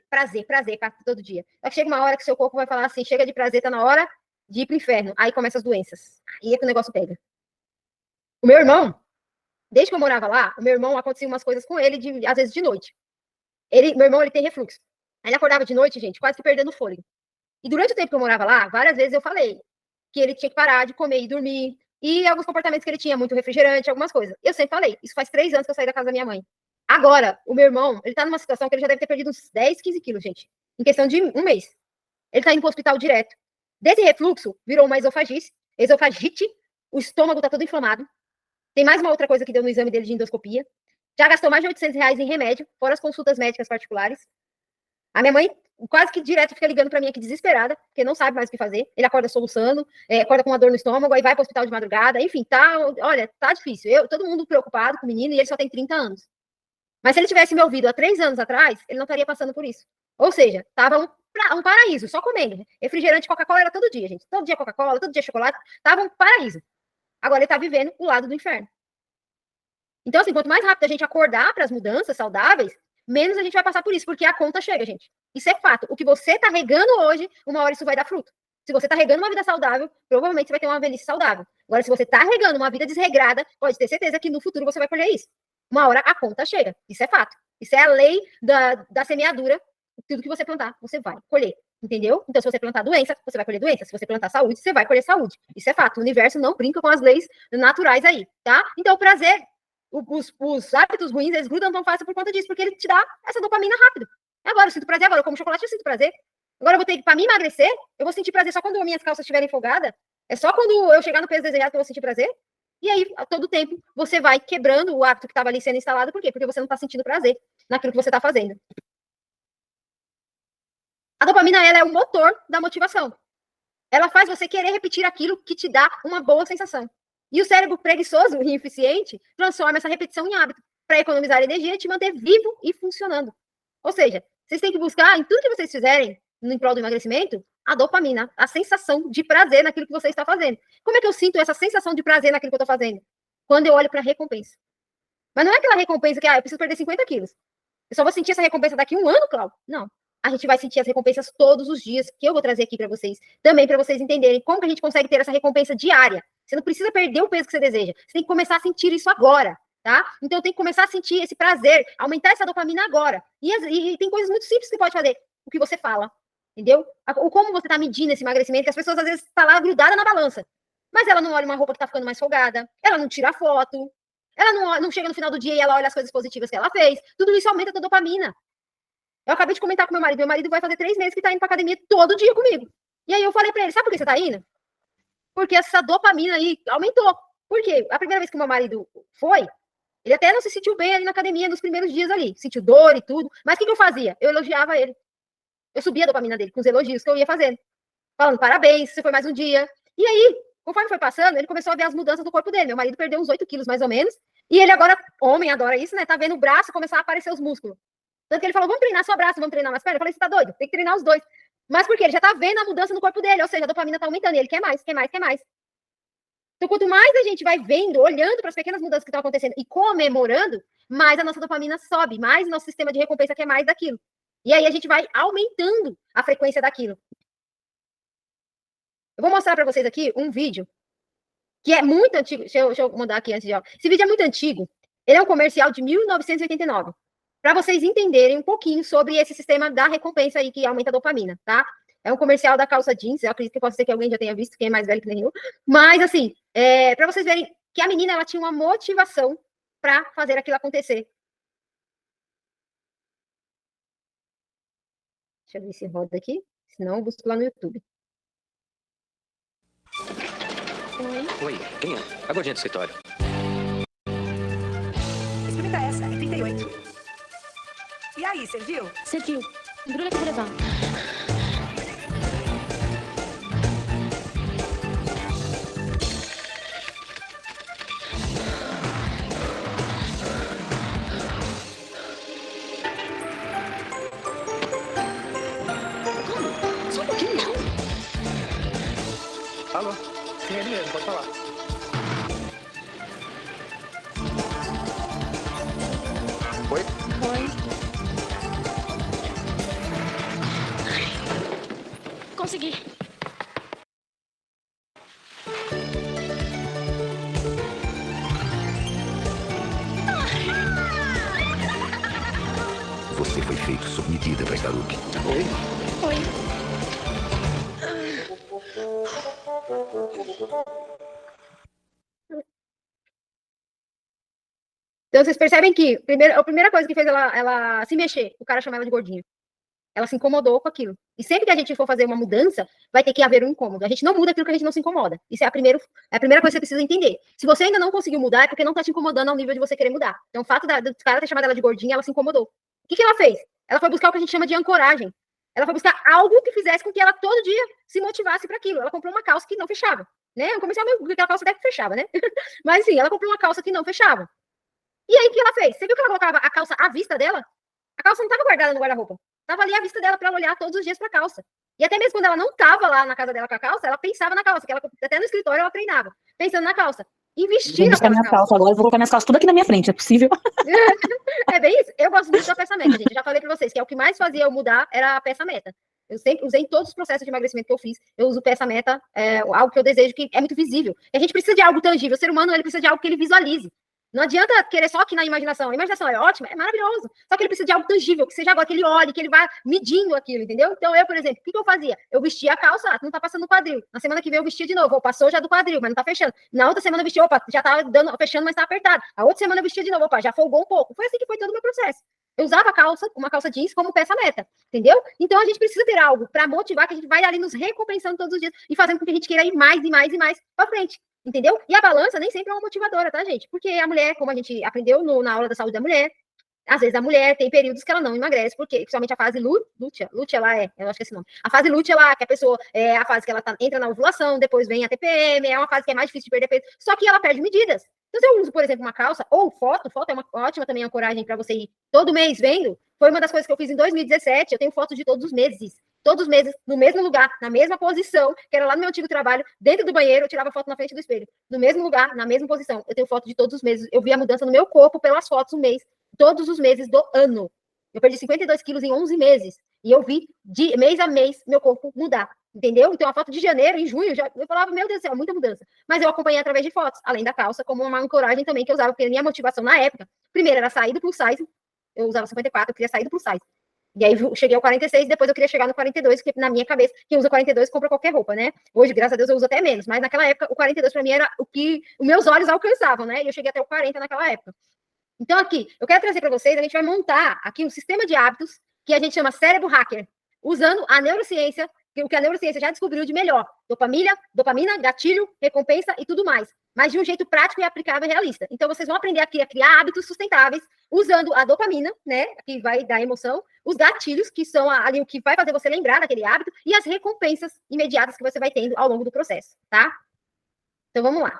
todo dia. Só que chega uma hora que seu corpo vai falar assim, chega de prazer, tá na hora de ir pro inferno. Aí começam as doenças. Aí é que o negócio pega. O meu irmão, desde que eu morava lá, o meu irmão acontecia umas coisas com ele, às vezes de noite. Meu irmão, ele tem refluxo. Aí ele acordava de noite, gente, quase que perdendo o fôlego. E durante o tempo que eu morava lá, várias vezes eu falei que ele tinha que parar de comer e dormir. E alguns comportamentos que ele tinha, muito refrigerante, algumas coisas. Eu sempre falei, isso faz 3 anos que eu saí da casa da minha mãe. Agora, o meu irmão, ele tá numa situação que ele já deve ter perdido uns 10, 15 quilos, gente. Em questão de um mês. Ele tá indo pro hospital direto. Desse refluxo, virou uma esofagite, o estômago tá todo inflamado. Tem mais uma outra coisa que deu no exame dele de endoscopia. Já gastou mais de R$ 800 em remédio, fora as consultas médicas particulares. A minha mãe quase que direto fica ligando para mim aqui desesperada, porque não sabe mais o que fazer. Ele acorda soluçando, acorda com uma dor no estômago, aí vai para o hospital de madrugada. Enfim, tá difícil. Todo mundo preocupado com o menino e ele só tem 30 anos. Mas se ele tivesse me ouvido há 3 anos atrás, ele não estaria passando por isso. Ou seja, tava um paraíso, só comendo. Refrigerante, Coca-Cola era todo dia, gente. Todo dia Coca-Cola, todo dia chocolate. Tava um paraíso. Agora ele tá vivendo o lado do inferno. Então, assim, quanto mais rápido a gente acordar para as mudanças saudáveis, menos a gente vai passar por isso, porque a conta chega, gente. Isso é fato. O que você tá regando hoje, uma hora isso vai dar fruto. Se você tá regando uma vida saudável, provavelmente você vai ter uma velhice saudável. Agora, se você tá regando uma vida desregrada, pode ter certeza que no futuro você vai colher isso. Uma hora a conta chega. Isso é fato. Isso é a lei da semeadura. Tudo que você plantar, você vai colher. Entendeu? Então, se você plantar doença, você vai colher doença. Se você plantar saúde, você vai colher saúde. Isso é fato. O universo não brinca com as leis naturais aí, tá? Então, o prazer, os hábitos ruins, eles grudam tão fácil por conta disso, porque ele te dá essa dopamina rápido. Agora eu sinto prazer, agora eu como chocolate, eu sinto prazer. Agora eu vou ter que, pra me emagrecer, eu vou sentir prazer só quando minhas calças estiverem folgadas. É só quando eu chegar no peso desejado que eu vou sentir prazer. E aí, a todo tempo, você vai quebrando o hábito que estava ali sendo instalado. Por quê? Porque você não está sentindo prazer naquilo que você está fazendo. A dopamina, ela é o motor da motivação. Ela faz você querer repetir aquilo que te dá uma boa sensação. E o cérebro preguiçoso e ineficiente transforma essa repetição em hábito para economizar energia e te manter vivo e funcionando. Ou seja, vocês têm que buscar, em tudo que vocês fizerem, em prol do emagrecimento, a dopamina, a sensação de prazer naquilo que você está fazendo. Como é que eu sinto essa sensação de prazer naquilo que eu estou fazendo? Quando eu olho para a recompensa. Mas não é aquela recompensa que, eu preciso perder 50 quilos. Eu só vou sentir essa recompensa daqui a 1 ano, Cláudio? Não. a gente vai sentir as recompensas todos os dias, que eu vou trazer aqui para vocês, também para vocês entenderem como que a gente consegue ter essa recompensa diária. Você não precisa perder o peso que você deseja, você tem que começar a sentir isso agora, tá? Então tem que começar a sentir esse prazer, aumentar essa dopamina agora. E tem coisas muito simples que você pode fazer. O que você fala, entendeu? Ou como você está medindo esse emagrecimento, que as pessoas às vezes estão lá grudadas na balança, mas ela não olha uma roupa que está ficando mais folgada, ela não tira foto, ela não chega no final do dia e ela olha as coisas positivas que ela fez. Tudo isso aumenta a dopamina. Eu acabei de comentar com meu marido vai fazer 3 meses que tá indo pra academia todo dia comigo. E aí eu falei pra ele, sabe por que você tá indo? Porque essa dopamina aí aumentou. Por quê? A primeira vez que o meu marido foi, ele até não se sentiu bem ali na academia nos primeiros dias ali. Sentiu dor e tudo. Mas o que eu fazia? Eu elogiava ele. Eu subia a dopamina dele com os elogios que eu ia fazendo. Falando, parabéns, você foi mais um dia. E aí, conforme foi passando, ele começou a ver as mudanças do corpo dele. Meu marido perdeu uns 8 quilos, mais ou menos. E ele agora, homem, adora isso, né? Tá vendo o braço começar a aparecer os músculos. Tanto que ele falou, vamos treinar só braço, vamos treinar mais perna. Eu falei, você tá doido? Tem que treinar os dois. Mas por quê? Ele já tá vendo a mudança no corpo dele, ou seja, a dopamina tá aumentando e ele quer mais, quer mais, quer mais. Então, quanto mais a gente vai vendo, olhando para as pequenas mudanças que estão acontecendo e comemorando, mais a nossa dopamina sobe, mais o nosso sistema de recompensa quer mais daquilo. E aí a gente vai aumentando a frequência daquilo. Eu vou mostrar para vocês aqui um vídeo que é muito antigo. Deixa eu mandar aqui antes de... Esse vídeo é muito antigo. Ele é um comercial de 1989. Para vocês entenderem um pouquinho sobre esse sistema da recompensa aí que aumenta a dopamina, tá? É um comercial da calça jeans, eu acredito que pode ser que alguém já tenha visto, quem é mais velho que nem eu. Mas, assim, para vocês verem que a menina, ela tinha uma motivação para fazer aquilo acontecer. Deixa eu ver se roda aqui, senão eu busco lá no YouTube. Oi, quem é? A gordinha do escritório. Experimenta essa, é 38. E aí, serviu? Serviu. Embrulha que eu vou levar. Como? Só um pouquinho. Alô? Sim, é ele mesmo, pode falar. Oi? Oi. Consegui. Você foi feito sob medida, Tartaruga. Oi? Oi. Então, vocês percebem que a primeira coisa que fez ela se mexer, o cara chama ela de gordinha. Ela se incomodou com aquilo. E sempre que a gente for fazer uma mudança, vai ter que haver um incômodo. A gente não muda aquilo que a gente não se incomoda. Isso é a primeira coisa que você precisa entender. Se você ainda não conseguiu mudar, é porque não tá te incomodando ao nível de você querer mudar. Então, o fato do cara ter chamado ela de gordinha, ela se incomodou. O que ela fez? Ela foi buscar o que a gente chama de ancoragem. Ela foi buscar algo que fizesse com que ela todo dia se motivasse para aquilo. Ela comprou uma calça que não fechava. Né? Um comercial meio que aquela calça até que fechava, né? Mas, sim, ela comprou uma calça que não fechava. E aí, o que ela fez? Você viu que ela colocava a calça à vista dela? A calça não estava guardada no guarda-roupa. Estava ali à vista dela para ela olhar todos os dias para a calça. E até mesmo quando ela não estava lá na casa dela com a calça, ela pensava na calça, que ela, até no escritório ela treinava, pensando na calça. E vestir a minha calça agora, eu vou colocar minhas calças tudo aqui na minha frente, é possível? É bem isso. Eu gosto muito da peça meta, gente. Eu já falei para vocês que é o que mais fazia eu mudar era a peça meta. Eu sempre usei em todos os processos de emagrecimento que eu fiz, eu uso peça meta, algo que eu desejo que é muito visível. E a gente precisa de algo tangível. O ser humano, ele precisa de algo que ele visualize. Não adianta querer só aqui na imaginação. A imaginação é ótima, é maravilhoso. Só que ele precisa de algo tangível, que seja algo que ele olhe, que ele vá medindo aquilo, entendeu? Então, eu, por exemplo, o que eu fazia? Eu vestia a calça, não tá passando no quadril. Na semana que vem eu vestia de novo. Passou já do quadril, mas não tá fechando. Na outra semana eu vestia, já tá fechando, mas tá apertado. A outra semana eu vestia de novo, já folgou um pouco. Foi assim que foi todo o meu processo. Eu usava uma calça jeans como peça meta, entendeu? Então, a gente precisa ter algo para motivar, que a gente vai ali nos recompensando todos os dias e fazendo com que a gente queira ir mais e mais e mais para frente. Entendeu? E a balança nem sempre é uma motivadora, tá, gente? Porque a mulher, como a gente aprendeu na aula da saúde da mulher, às vezes a mulher tem períodos que ela não emagrece, porque principalmente a fase lútea, eu acho que é esse nome. A fase lútea, que a pessoa, é a fase que ela entra na ovulação, depois vem a TPM, é uma fase que é mais difícil de perder peso, só que ela perde medidas. Então, se eu uso, por exemplo, uma calça, ou foto é uma ótima também ancoragem para você ir todo mês vendo, foi uma das coisas que eu fiz em 2017, eu tenho fotos de todos os meses, no mesmo lugar, na mesma posição, que era lá no meu antigo trabalho, dentro do banheiro, eu tirava foto na frente do espelho, no mesmo lugar, na mesma posição, eu tenho foto de todos os meses, eu vi a mudança no meu corpo pelas fotos no mês, todos os meses do ano, eu perdi 52 quilos em 11 meses, E eu vi de mês a mês meu corpo mudar, entendeu? Então, a foto de janeiro, em junho, eu falava, meu Deus do céu, muita mudança. Mas eu acompanhei através de fotos, além da calça, como uma ancoragem também que eu usava, porque a minha motivação na época, primeiro era sair do plus size, eu usava 54, eu queria sair do plus size. E aí eu cheguei ao 46, depois eu queria chegar no 42, porque na minha cabeça, quem usa 42 compra qualquer roupa, né? Hoje, graças a Deus, eu uso até menos, mas naquela época, o 42 para mim era o que os meus olhos alcançavam, né? E eu cheguei até o 40 naquela época. Então, aqui, eu quero trazer para vocês, a gente vai montar aqui um sistema de hábitos que a gente chama cérebro hacker, usando a neurociência, o que a neurociência já descobriu de melhor. Dopamina, gatilho, recompensa e tudo mais. Mas de um jeito prático e aplicável e realista. Então, vocês vão aprender aqui a criar hábitos sustentáveis usando a dopamina, né, que vai dar emoção, os gatilhos, que são ali o que vai fazer você lembrar daquele hábito, e as recompensas imediatas que você vai tendo ao longo do processo, tá? Então, vamos lá.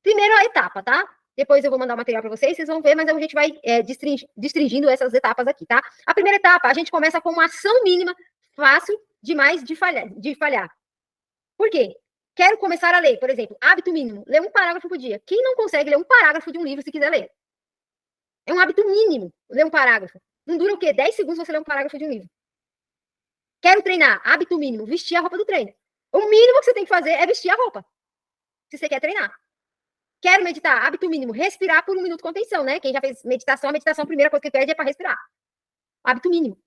Primeira etapa, tá? Depois eu vou mandar o material para vocês vão ver, mas a gente vai destringindo essas etapas aqui, tá? A primeira etapa, a gente começa com uma ação mínima, fácil demais de falhar. Por quê? Quero começar a ler, por exemplo, hábito mínimo, ler um parágrafo por dia. Quem não consegue ler um parágrafo de um livro se quiser ler? É um hábito mínimo, ler um parágrafo. Não dura o quê? 10 segundos você ler um parágrafo de um livro. Quero treinar, hábito mínimo, vestir a roupa do treino. O mínimo que você tem que fazer é vestir a roupa, se você quer treinar. Quero meditar, hábito mínimo, respirar por 1 minuto com atenção, né? Quem já fez meditação, a meditação, a primeira coisa que pede é para respirar. Hábito mínimo.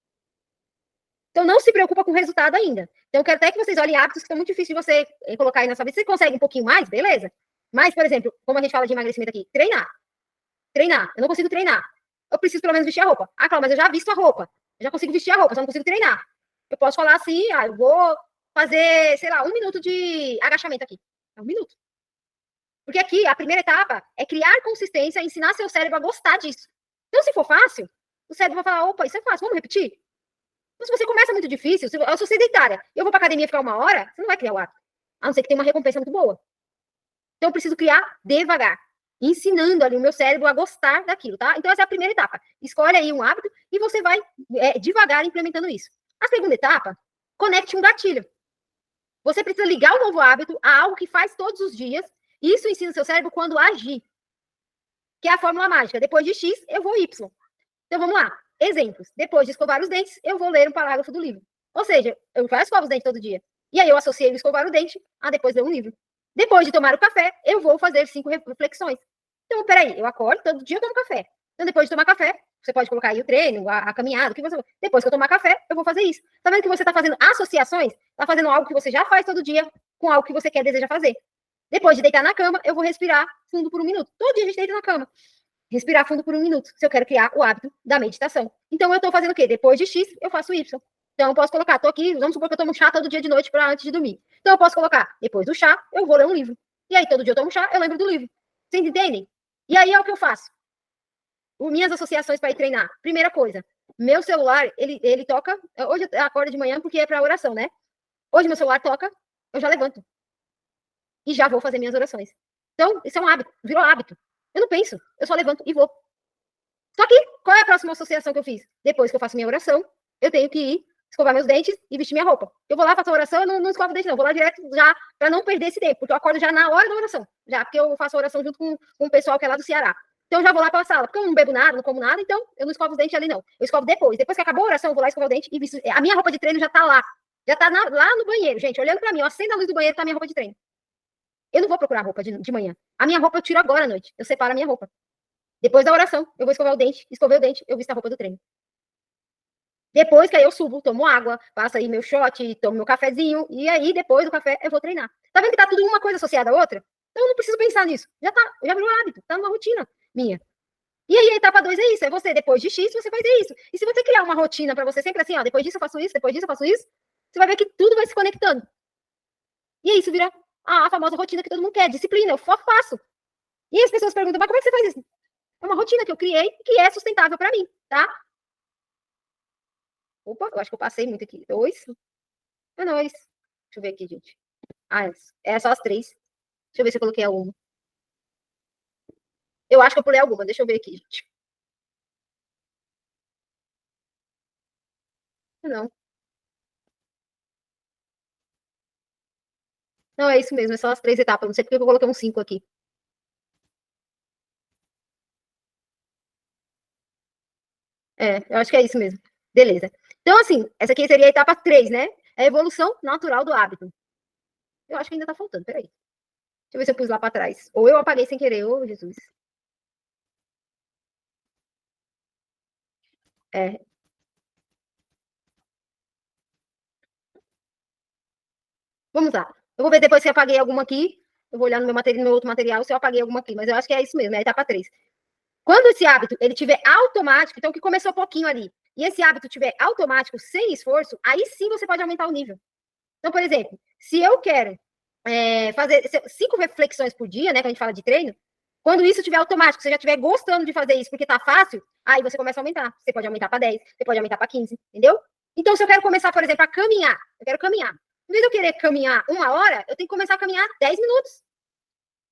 Então, não se preocupa com o resultado ainda. Então, eu quero até que vocês olhem hábitos que são muito difíceis de você colocar aí na sua vida. Você consegue um pouquinho mais, beleza? Mas, por exemplo, como a gente fala de emagrecimento aqui, treinar. Eu não consigo treinar. Eu preciso pelo menos vestir a roupa. Ah, claro, mas eu já visto a roupa. Eu já consigo vestir a roupa, só não consigo treinar. Eu posso falar assim, eu vou fazer, sei lá, 1 minuto de agachamento aqui. É 1 minuto. Porque aqui, a primeira etapa é criar consistência, ensinar seu cérebro a gostar disso. Então, se for fácil, o cérebro vai falar, opa, isso é fácil, vamos repetir? Então, se você começa muito difícil, se eu sou sedentária, eu vou pra academia ficar 1 hora, você não vai criar o hábito. A não ser que tenha uma recompensa muito boa. Então, eu preciso criar devagar, ensinando ali o meu cérebro a gostar daquilo, tá? Então, essa é a primeira etapa. Escolhe aí um hábito e você vai devagar implementando isso. A segunda etapa, conecte um gatilho. Você precisa ligar o novo hábito a algo que faz todos os dias. Isso ensina o seu cérebro quando agir. Que é a fórmula mágica. Depois de X, eu vou Y. Então, vamos lá. Exemplos. Depois de escovar os dentes, eu vou ler um parágrafo do livro. Ou seja, eu já escovo os dentes todo dia. E aí eu associei o escovar o dente a depois ler um livro. Depois de tomar o café, eu vou fazer 5 reflexões. Então, peraí, eu acordo, todo dia eu tomo café. Então, depois de tomar café, você pode colocar aí o treino, a caminhada, o que você... Depois que eu tomar café, eu vou fazer isso. Tá vendo que você tá fazendo associações? Tá fazendo algo que você já faz todo dia com algo que você quer, deseja fazer. Depois de deitar na cama, eu vou respirar fundo por 1 minuto. Todo dia a gente deita na cama. Respirar fundo por 1 minuto, se eu quero criar o hábito da meditação. Então, eu tô fazendo o quê? Depois de X, eu faço Y. Então, eu posso colocar, tô aqui, vamos supor que eu tomo chá todo dia de noite para antes de dormir. Então, eu posso colocar, depois do chá, eu vou ler um livro. E aí, todo dia eu tomo chá, eu lembro do livro. Vocês entendem? E aí, é o que eu faço. Minhas associações para ir treinar. Primeira coisa, meu celular, ele toca... Hoje eu acordo de manhã porque é para oração, né? Hoje meu celular toca, eu já levanto. E já vou fazer minhas orações. Então, isso é um hábito, virou hábito. Eu não penso, eu só levanto e vou. Só que, qual é a próxima associação que eu fiz? Depois que eu faço minha oração, eu tenho que ir escovar meus dentes e vestir minha roupa. Eu vou lá, faço a oração, eu não escovo o dente, não. Vou lá direto já, para não perder esse tempo, porque eu acordo já na hora da oração. Já, porque eu faço a oração junto com o pessoal que é lá do Ceará. Então, eu já vou lá para a sala, porque eu não bebo nada, não como nada, então eu não escovo os dentes ali, não. Eu escovo depois. Depois que acabou a oração, eu vou lá escovar o dente e visto. A minha roupa de treino já tá lá. Já tá lá no banheiro, gente. Olhando para mim, eu acendo a luz do banheiro, tá a minha roupa de treino. Eu não vou procurar roupa de manhã. A minha roupa eu tiro agora à noite. Eu separo a minha roupa. Depois da oração, eu vou escovar o dente. Escovei o dente, eu visto a roupa do treino. Depois que aí eu subo, tomo água, faço aí meu shot, tomo meu cafezinho. E aí, depois do café, eu vou treinar. Tá vendo que tá tudo uma coisa associada à outra? Então, eu não preciso pensar nisso. Já virou hábito. Tá numa rotina minha. E aí, a etapa 2 é isso. É você, depois de X, você fazer isso. E se você criar uma rotina pra você sempre assim, ó, depois disso eu faço isso, depois disso eu faço isso, você vai ver que tudo vai se conectando. E aí, isso vira a famosa rotina que todo mundo quer, disciplina, eu só faço. E as pessoas perguntam, mas como é que você faz isso? É uma rotina que eu criei que é sustentável para mim, tá? Opa, eu acho que eu passei muito aqui. 2. Ah, não, é isso. Deixa eu ver aqui, gente. Ah, é só as 3. Deixa eu ver se eu coloquei alguma. Eu acho que eu pulei alguma. Deixa eu ver aqui, gente. Não. Não, é isso mesmo. É só as 3 etapas. Não sei porque eu coloquei um 5 aqui. Eu acho que é isso mesmo. Beleza. Então, assim, essa aqui seria a etapa 3, né? É a evolução natural do hábito. Eu acho que ainda tá faltando, peraí. Deixa eu ver se eu pus lá para trás. Ou eu apaguei sem querer, ô Jesus. É. Vamos lá. Eu vou ver depois se eu apaguei alguma aqui. Eu vou olhar no meu outro material se eu apaguei alguma aqui. Mas eu acho que é isso mesmo, é a etapa 3. Quando esse hábito ele tiver automático, então que começou pouquinho ali, e esse hábito tiver automático, sem esforço, aí sim você pode aumentar o nível. Então, por exemplo, se eu quero fazer 5 reflexões por dia, né, que a gente fala de treino, quando isso tiver automático, você já estiver gostando de fazer isso porque tá fácil, aí você começa a aumentar. Você pode aumentar para 10, você pode aumentar para 15, entendeu? Então, se eu quero começar, por exemplo, a caminhar, eu quero caminhar. Em vez de eu querer caminhar 1 hora, eu tenho que começar a caminhar 10 minutos.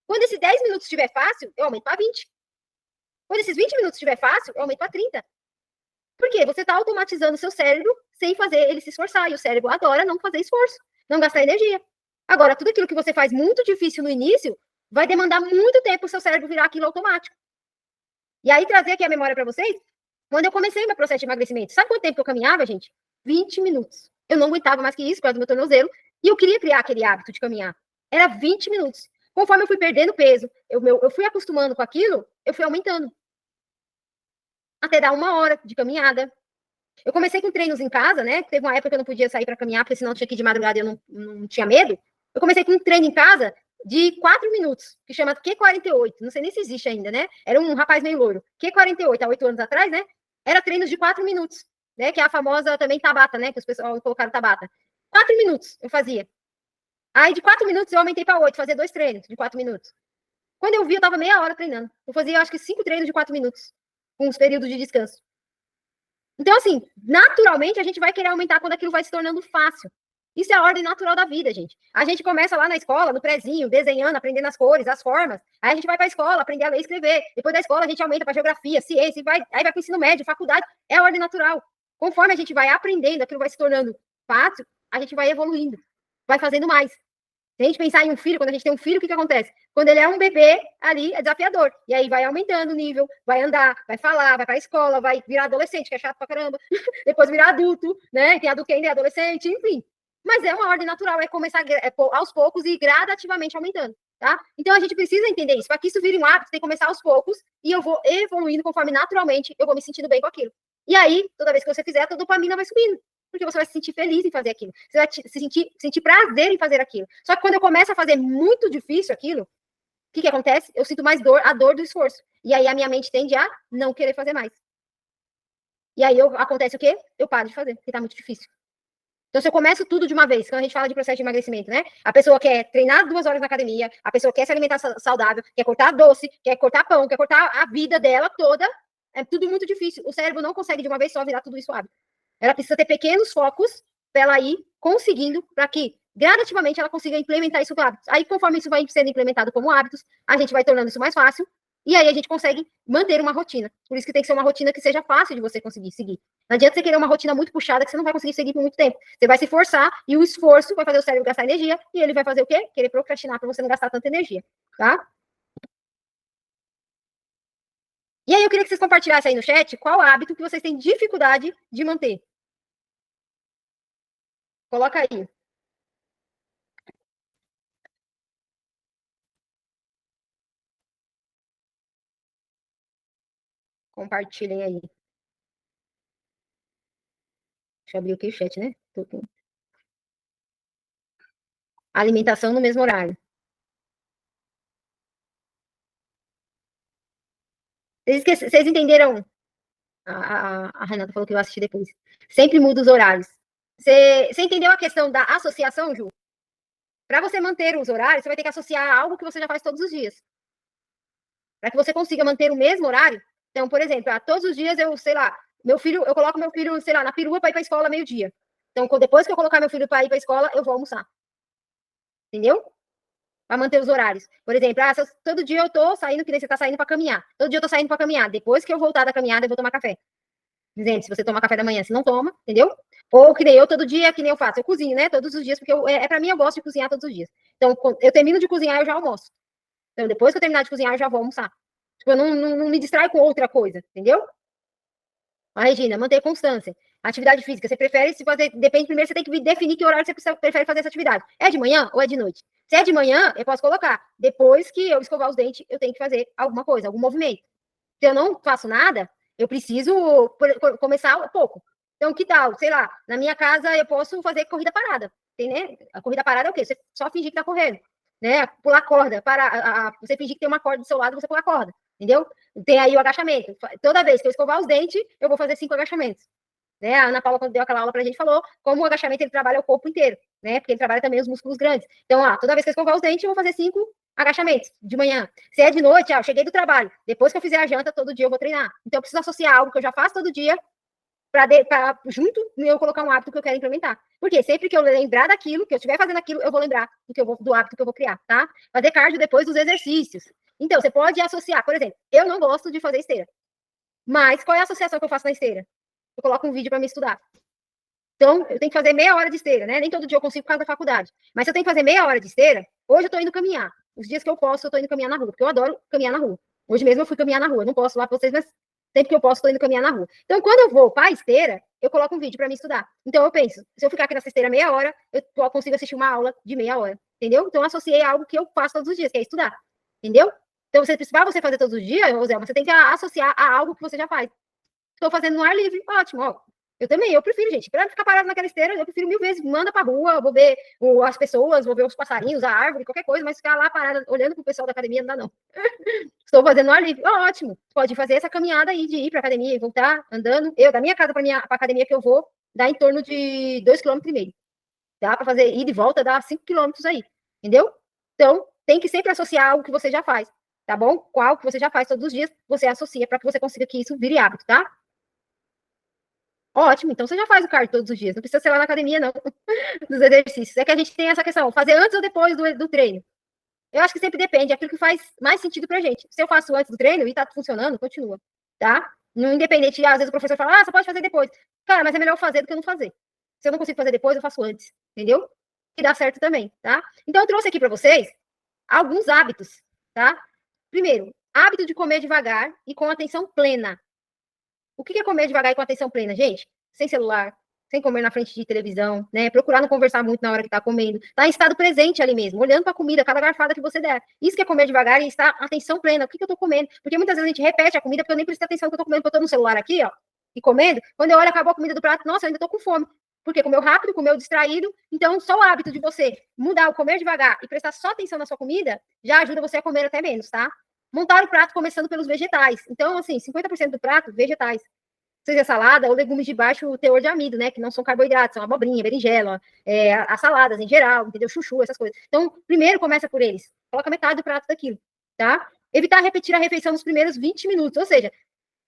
Quando esses 10 minutos estiver fácil, eu aumento para 20. Quando esses 20 minutos estiver fácil, eu aumento para 30. Por quê? Você está automatizando o seu cérebro sem fazer ele se esforçar. E o cérebro adora não fazer esforço, não gastar energia. Agora, tudo aquilo que você faz muito difícil no início, vai demandar muito tempo o seu cérebro virar aquilo automático. E aí, trazer aqui a memória para vocês, quando eu comecei meu processo de emagrecimento, sabe quanto tempo que eu caminhava, gente? 20 minutos. Eu não aguentava mais que isso, por causa do meu tornozelo, e eu queria criar aquele hábito de caminhar. Era 20 minutos. Conforme eu fui perdendo peso, eu fui acostumando com aquilo, eu fui aumentando. Até dar 1 hora de caminhada. Eu comecei com treinos em casa, né? Teve uma época que eu não podia sair para caminhar, porque senão eu tinha que ir de madrugada e eu não tinha medo. Eu comecei com um treino em casa de 4 minutos, que chama Q48. Não sei nem se existe ainda, né? Era um rapaz meio loiro. Q48, há 8 anos atrás, né? Era treinos de 4 minutos, né? Que é a famosa também Tabata, né? Que os pessoal colocaram Tabata. 4 minutos eu fazia. Aí de 4 minutos eu aumentei para 8, fazia 2 treinos de 4 minutos. Quando eu vi, eu tava meia hora treinando. Eu fazia, acho que 5 treinos de 4 minutos, com uns períodos de descanso. Então, assim, naturalmente a gente vai querer aumentar quando aquilo vai se tornando fácil. Isso é a ordem natural da vida, gente. A gente começa lá na escola, no prezinho, desenhando, aprendendo as cores, as formas. Aí a gente vai para a escola, aprender a ler e escrever. Depois da escola a gente aumenta para geografia, ciência, aí vai para o ensino médio, faculdade. É a ordem natural. Conforme a gente vai aprendendo, aquilo vai se tornando fácil, a gente vai evoluindo, vai fazendo mais. Se a gente pensar em um filho, quando a gente tem um filho, o que acontece? Quando ele é um bebê, ali é desafiador. E aí vai aumentando o nível, vai andar, vai falar, vai para a escola, vai virar adolescente, que é chato pra caramba. Depois virar adulto, né? Tem adulto que ainda é adolescente, enfim. Mas é uma ordem natural, é começar aos poucos e gradativamente aumentando, tá? Então a gente precisa entender isso. Para que isso vire um hábito, tem que começar aos poucos e eu vou evoluindo conforme naturalmente eu vou me sentindo bem com aquilo. E aí, toda vez que você fizer, a tua dopamina vai subindo. Porque você vai se sentir feliz em fazer aquilo. Você vai sentir prazer em fazer aquilo. Só que quando eu começo a fazer muito difícil aquilo, o que acontece? Eu sinto mais dor, a dor do esforço. E aí a minha mente tende a não querer fazer mais. E aí acontece o quê? Eu paro de fazer, porque tá muito difícil. Então, se eu começo tudo de uma vez, quando a gente fala de processo de emagrecimento, né? A pessoa quer treinar 2 horas na academia, a pessoa quer se alimentar saudável, quer cortar doce, quer cortar pão, quer cortar a vida dela toda. É tudo muito difícil. O cérebro não consegue de uma vez só virar tudo isso hábito. Ela precisa ter pequenos focos para ela ir conseguindo, para que gradativamente ela consiga implementar isso como hábitos. Aí, conforme isso vai sendo implementado como hábitos, a gente vai tornando isso mais fácil, e aí a gente consegue manter uma rotina. Por isso que tem que ser uma rotina que seja fácil de você conseguir seguir. Não adianta você querer uma rotina muito puxada que você não vai conseguir seguir por muito tempo. Você vai se forçar e o esforço vai fazer o cérebro gastar energia e ele vai fazer o quê? Querer procrastinar para você não gastar tanta energia, tá? E aí eu queria que vocês compartilhassem aí no chat qual hábito que vocês têm dificuldade de manter. Coloca aí. Compartilhem aí. Deixa eu abrir aqui o chat, né? Alimentação no mesmo horário. Vocês entenderam? A Renata falou que eu assisti depois. Sempre muda os horários. Você entendeu a questão da associação, Ju? Para você manter os horários, você vai ter que associar algo que você já faz todos os dias. Para que você consiga manter o mesmo horário. Então, por exemplo, todos os dias eu, sei lá, eu coloco meu filho, sei lá, na perua para ir para a escola meio-dia. Então, depois que eu colocar meu filho para ir para a escola, eu vou almoçar. Entendeu? Para manter os horários. Por exemplo, todo dia eu tô saindo, que nem você tá saindo para caminhar. Todo dia eu tô saindo para caminhar. Depois que eu voltar da caminhada, eu vou tomar café. Exemplo, se você toma café da manhã, se não toma, entendeu? Ou que nem eu todo dia, que nem eu faço. Eu cozinho, né? Todos os dias, porque para mim eu gosto de cozinhar todos os dias. Então, eu termino de cozinhar, eu já almoço. Então, depois que eu terminar de cozinhar, eu já vou almoçar. Tipo, eu não me distraio com outra coisa, entendeu? A Regina, manter constância. Atividade física, você prefere se fazer, depende, primeiro você tem que definir que horário você prefere fazer essa atividade. É de manhã ou é de noite? Se é de manhã, eu posso colocar. Depois que eu escovar os dentes, eu tenho que fazer alguma coisa, algum movimento. Se eu não faço nada, eu preciso começar pouco. Então, que tal? Sei lá, na minha casa eu posso fazer corrida parada. Tem, né? A corrida parada é o quê? Você só fingir que tá correndo. Né? Pular corda. Você fingir que tem uma corda do seu lado, você pula a corda. Entendeu? Tem aí o agachamento. Toda vez que eu escovar os dentes, eu vou fazer 5 agachamentos. Né? A Ana Paula, quando deu aquela aula pra gente, falou como o agachamento ele trabalha o corpo inteiro, né? Porque ele trabalha também os músculos grandes. Então, toda vez que eu escovar os dentes, eu vou fazer 5 agachamentos de manhã. Se é de noite, eu cheguei do trabalho. Depois que eu fizer a janta, todo dia eu vou treinar. Então, eu preciso associar algo que eu já faço todo dia para junto eu colocar um hábito que eu quero implementar. Porque sempre que eu lembrar daquilo, que eu estiver fazendo aquilo, eu vou lembrar do hábito que eu vou criar, tá? Fazer cardio depois dos exercícios. Então, você pode associar, por exemplo, eu não gosto de fazer esteira. Mas qual é a associação que eu faço na esteira? Eu coloco um vídeo para me estudar. Então, eu tenho que fazer meia hora de esteira, né? Nem todo dia eu consigo por causa da faculdade. Mas se eu tenho que fazer meia hora de esteira, hoje eu tô indo caminhar. Os dias que eu posso, eu tô indo caminhar na rua, porque eu adoro caminhar na rua. Hoje mesmo eu fui caminhar na rua. Eu não posso lá pra vocês, mas sempre que eu posso, tô indo caminhar na rua. Então, quando eu vou para a esteira, eu coloco um vídeo para me estudar. Então, eu penso, se eu ficar aqui nessa esteira meia hora, eu consigo assistir uma aula de meia hora. Entendeu? Então, eu associei algo que eu faço todos os dias, que é estudar. Entendeu? Então, para você fazer todos os dias, Roselma, você tem que associar a algo que você já faz. Estou fazendo no ar livre, ótimo, ó. Eu prefiro, gente, para ficar parado naquela esteira, eu prefiro 1000 vezes, manda pra rua, vou ver as pessoas, vou ver os passarinhos, a árvore, qualquer coisa, mas ficar lá parada, olhando pro pessoal da academia, não dá não. Estou fazendo no ar livre, ótimo, pode fazer essa caminhada aí, de ir pra academia e voltar, andando, da minha casa pra academia que eu vou, dá em torno de 2,5 km. Dá pra fazer ida e volta, dá 5 km aí, entendeu? Então, tem que sempre associar algo que você já faz, tá bom? Qual que você já faz todos os dias, você associa para que você consiga que isso vire hábito, tá? Ótimo, então você já faz o cardio todos os dias, não precisa ser lá na academia, não, dos exercícios. É que a gente tem essa questão, fazer antes ou depois do treino. Eu acho que sempre depende, é aquilo que faz mais sentido pra gente. Se eu faço antes do treino e tá funcionando, continua, tá? No independente, às vezes o professor fala, você pode fazer depois. Cara, mas é melhor fazer do que não fazer. Se eu não consigo fazer depois, eu faço antes, entendeu? E dá certo também, tá? Então, eu trouxe aqui pra vocês alguns hábitos, tá? Primeiro, hábito de comer devagar e com atenção plena. O que é comer devagar e com atenção plena, gente? Sem celular, sem comer na frente de televisão, né? Procurar não conversar muito na hora que tá comendo. Tá em estado presente ali mesmo, olhando pra comida, cada garfada que você der. Isso que é comer devagar e estar atenção plena. O que eu tô comendo? Porque muitas vezes a gente repete a comida porque eu nem prestei atenção no que eu tô comendo, porque eu tô no celular aqui, ó, e comendo. Quando eu olho, acabou a comida do prato, nossa, eu ainda tô com fome. Porque comeu rápido, comeu distraído. Então, só o hábito de você mudar o comer devagar e prestar só atenção na sua comida já ajuda você a comer até menos, tá? Montar o prato começando pelos vegetais. Então, assim, 50% do prato, vegetais. Seja salada ou legumes de baixo teor de amido, né? Que não são carboidratos, são abobrinha, berinjela, as saladas em geral, entendeu? Chuchu, essas coisas. Então, primeiro começa por eles. Coloca metade do prato daquilo, tá? Evitar repetir a refeição nos primeiros 20 minutos. Ou seja,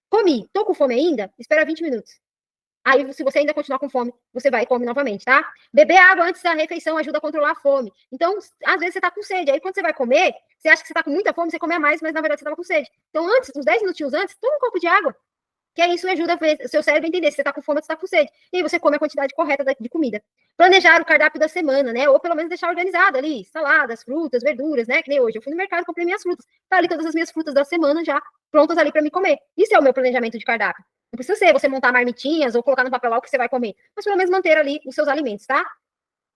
comi, tô com fome ainda? Espera 20 minutos. Aí, se você ainda continuar com fome, você vai e come novamente, tá? Beber água antes da refeição ajuda a controlar a fome. Então, às vezes você tá com sede. Aí, quando você vai comer, você acha que você tá com muita fome, você come a mais, mas na verdade você tava com sede. Então, antes, uns 10 minutinhos antes, toma um copo de água. Que aí isso ajuda o seu cérebro a entender se você tá com fome ou se tá com sede. E aí você come a quantidade correta de comida. Planejar o cardápio da semana, né? Ou pelo menos deixar organizado ali. Saladas, frutas, verduras, né? Que nem hoje. Eu fui no mercado, comprei minhas frutas. Tá ali todas as minhas frutas da semana já prontas ali para me comer. Isso é o meu planejamento de cardápio. Não precisa ser você montar marmitinhas ou colocar no papel lá o que você vai comer. Mas pelo menos manter ali os seus alimentos, tá?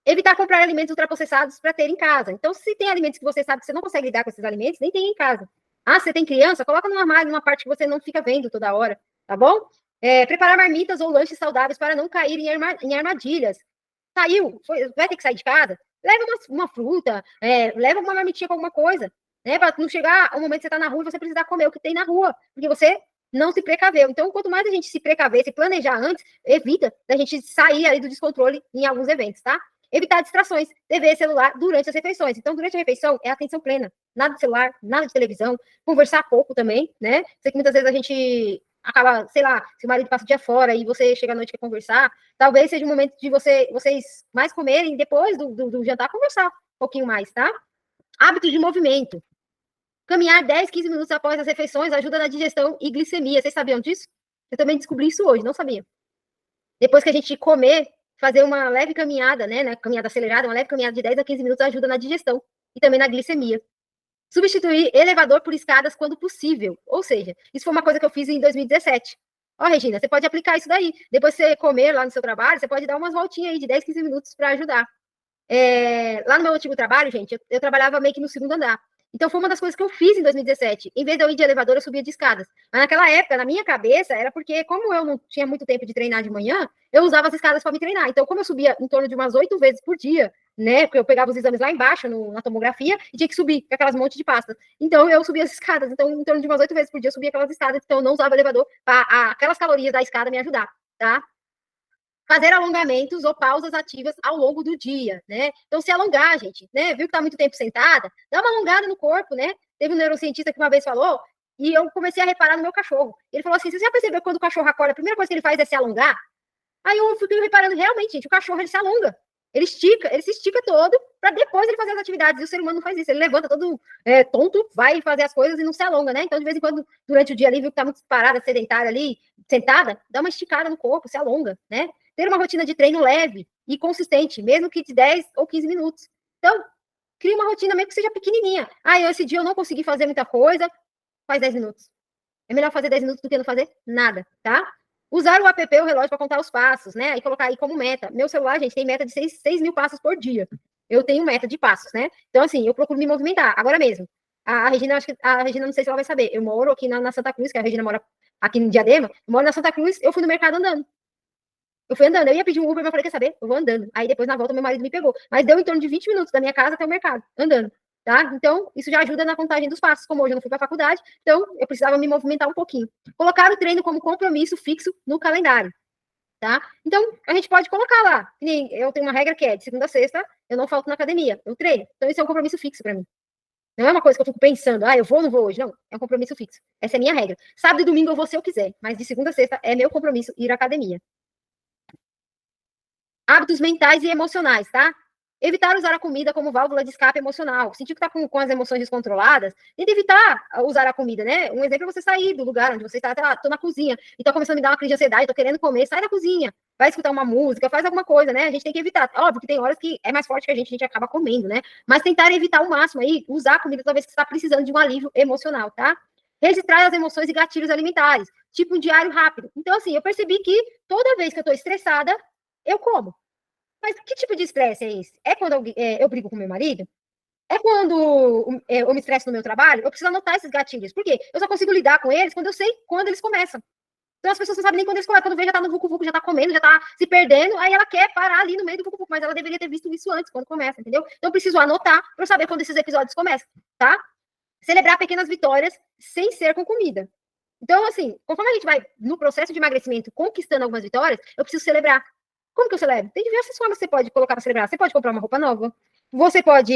Evitar comprar alimentos ultraprocessados para ter em casa. Então, se tem alimentos que você sabe que você não consegue lidar com esses alimentos, nem tem em casa. Ah, você tem criança? Coloca no armário, numa parte que você não fica vendo toda hora. Tá bom? Preparar marmitas ou lanches saudáveis para não cair em armadilhas. Saiu, vai ter que sair de casa? Leva uma fruta, leva uma marmitinha com alguma coisa, né? Para não chegar o momento que você está na rua e você precisar comer o que tem na rua, porque você não se precaveu. Então, quanto mais a gente se precaver, se planejar antes, evita da gente sair aí do descontrole em alguns eventos, tá? Evitar distrações, TV, celular, durante as refeições. Então, durante a refeição, é atenção plena. Nada de celular, nada de televisão. Conversar pouco também, né? Sei que muitas vezes a gente acaba, sei lá, se o marido passa o dia fora e você chega à noite e quer conversar, talvez seja o momento de vocês mais comerem, depois do jantar, conversar um pouquinho mais, tá? Hábitos de movimento. Caminhar 10, 15 minutos após as refeições ajuda na digestão e glicemia. Vocês sabiam disso? Eu também descobri isso hoje, não sabia. Depois que a gente comer, fazer uma leve caminhada, né? Caminhada acelerada, uma leve caminhada de 10 a 15 minutos ajuda na digestão e também na glicemia. Substituir elevador por escadas quando possível. Ou seja, isso foi uma coisa que eu fiz em 2017. Ó, Regina, você pode aplicar isso daí. Depois que você comer lá no seu trabalho, você pode dar umas voltinhas aí de 10, 15 minutos para ajudar. Lá no meu antigo trabalho, gente, eu trabalhava meio que no segundo andar. Então, foi uma das coisas que eu fiz em 2017. Em vez de eu ir de elevador, eu subia de escadas. Mas naquela época, na minha cabeça, era porque, como eu não tinha muito tempo de treinar de manhã, eu usava as escadas para me treinar. Então, como eu subia em torno de umas 8 vezes por dia, né? Porque eu pegava os exames lá embaixo, na tomografia, e tinha que subir com aquelas montes de pastas. Então, eu subia as escadas. Então, em torno de umas 8 vezes por dia, eu subia aquelas escadas. Então, eu não usava elevador para aquelas calorias da escada me ajudar, tá? Fazer alongamentos ou pausas ativas ao longo do dia, né? Então, se alongar, gente, né? Viu que tá muito tempo sentada? Dá uma alongada no corpo, né? Teve um neurocientista que uma vez falou, e eu comecei a reparar no meu cachorro. Ele falou assim, você já percebeu que quando o cachorro acorda, a primeira coisa que ele faz é se alongar? Aí eu fiquei reparando, realmente, gente, o cachorro, ele se alonga. Ele se estica todo, para depois ele fazer as atividades. E o ser humano não faz isso. Ele levanta todo tonto, vai fazer as coisas e não se alonga, né? Então, de vez em quando, durante o dia ali, viu que tá muito parada, sedentária ali, sentada, dá uma esticada no corpo, se alonga, né? Ter uma rotina de treino leve e consistente, mesmo que de 10 ou 15 minutos. Então, cria uma rotina mesmo que seja pequenininha. Esse dia eu não consegui fazer muita coisa, faz 10 minutos. É melhor fazer 10 minutos do que não fazer nada, tá? Usar o app, o relógio, para contar os passos, né? E colocar aí como meta. Meu celular, gente, tem meta de 6 mil passos por dia. Eu tenho meta de passos, né? Então, assim, eu procuro me movimentar. Agora mesmo. A Regina, acho que a Regina, não sei se ela vai saber. Eu moro aqui na Santa Cruz, que a Regina mora aqui no Diadema. Eu moro na Santa Cruz, eu fui no mercado andando. Eu fui andando, eu ia pedir um Uber, mas eu falei, quer saber? Eu vou andando. Aí depois, na volta, meu marido me pegou. Mas deu em torno de 20 minutos da minha casa até o mercado, andando, tá? Então, isso já ajuda na contagem dos passos. Como hoje eu não fui para a faculdade, então eu precisava me movimentar um pouquinho. Colocar o treino como compromisso fixo no calendário, tá? Então, a gente pode colocar lá. Eu tenho uma regra que é, de segunda a sexta, eu não falto na academia, eu treino. Então, isso é um compromisso fixo para mim. Não é uma coisa que eu fico pensando, eu vou ou não vou hoje. Não, é um compromisso fixo. Essa é a minha regra. Sábado e domingo eu vou se eu quiser, mas de segunda a sexta é meu compromisso ir à academia. Hábitos mentais e emocionais, tá? Evitar usar a comida como válvula de escape emocional. Sentir que tá com as emoções descontroladas, tenta evitar usar a comida, né? Um exemplo é você sair do lugar onde você está, tô na cozinha, e tá começando a me dar uma crise de ansiedade, tô querendo comer, sai da cozinha, vai escutar uma música, faz alguma coisa, né? A gente tem que evitar. Óbvio que tem horas que é mais forte que a gente acaba comendo, né? Mas tentar evitar ao máximo aí, usar a comida toda vez que você está precisando de um alívio emocional, tá? Registrar as emoções e gatilhos alimentares, tipo um diário rápido. Então, assim, eu percebi que toda vez que eu tô estressada, eu como. Mas que tipo de estresse é esse? É quando eu brigo com meu marido? É quando eu me estresso no meu trabalho? Eu preciso anotar esses gatilhos. Por quê? Eu só consigo lidar com eles quando eu sei quando eles começam. Então as pessoas não sabem nem quando eles começam. Quando vê, já tá no vucu-vucu, já tá comendo, já tá se perdendo. Aí ela quer parar ali no meio do vucu-vucu. Mas ela deveria ter visto isso antes, quando começa, entendeu? Então eu preciso anotar para eu saber quando esses episódios começam, tá? Celebrar pequenas vitórias sem ser com comida. Então, assim, conforme a gente vai no processo de emagrecimento conquistando algumas vitórias, eu preciso celebrar. Como que eu celebro? Tem diversas formas que você pode colocar para celebrar. Você pode comprar uma roupa nova. Você pode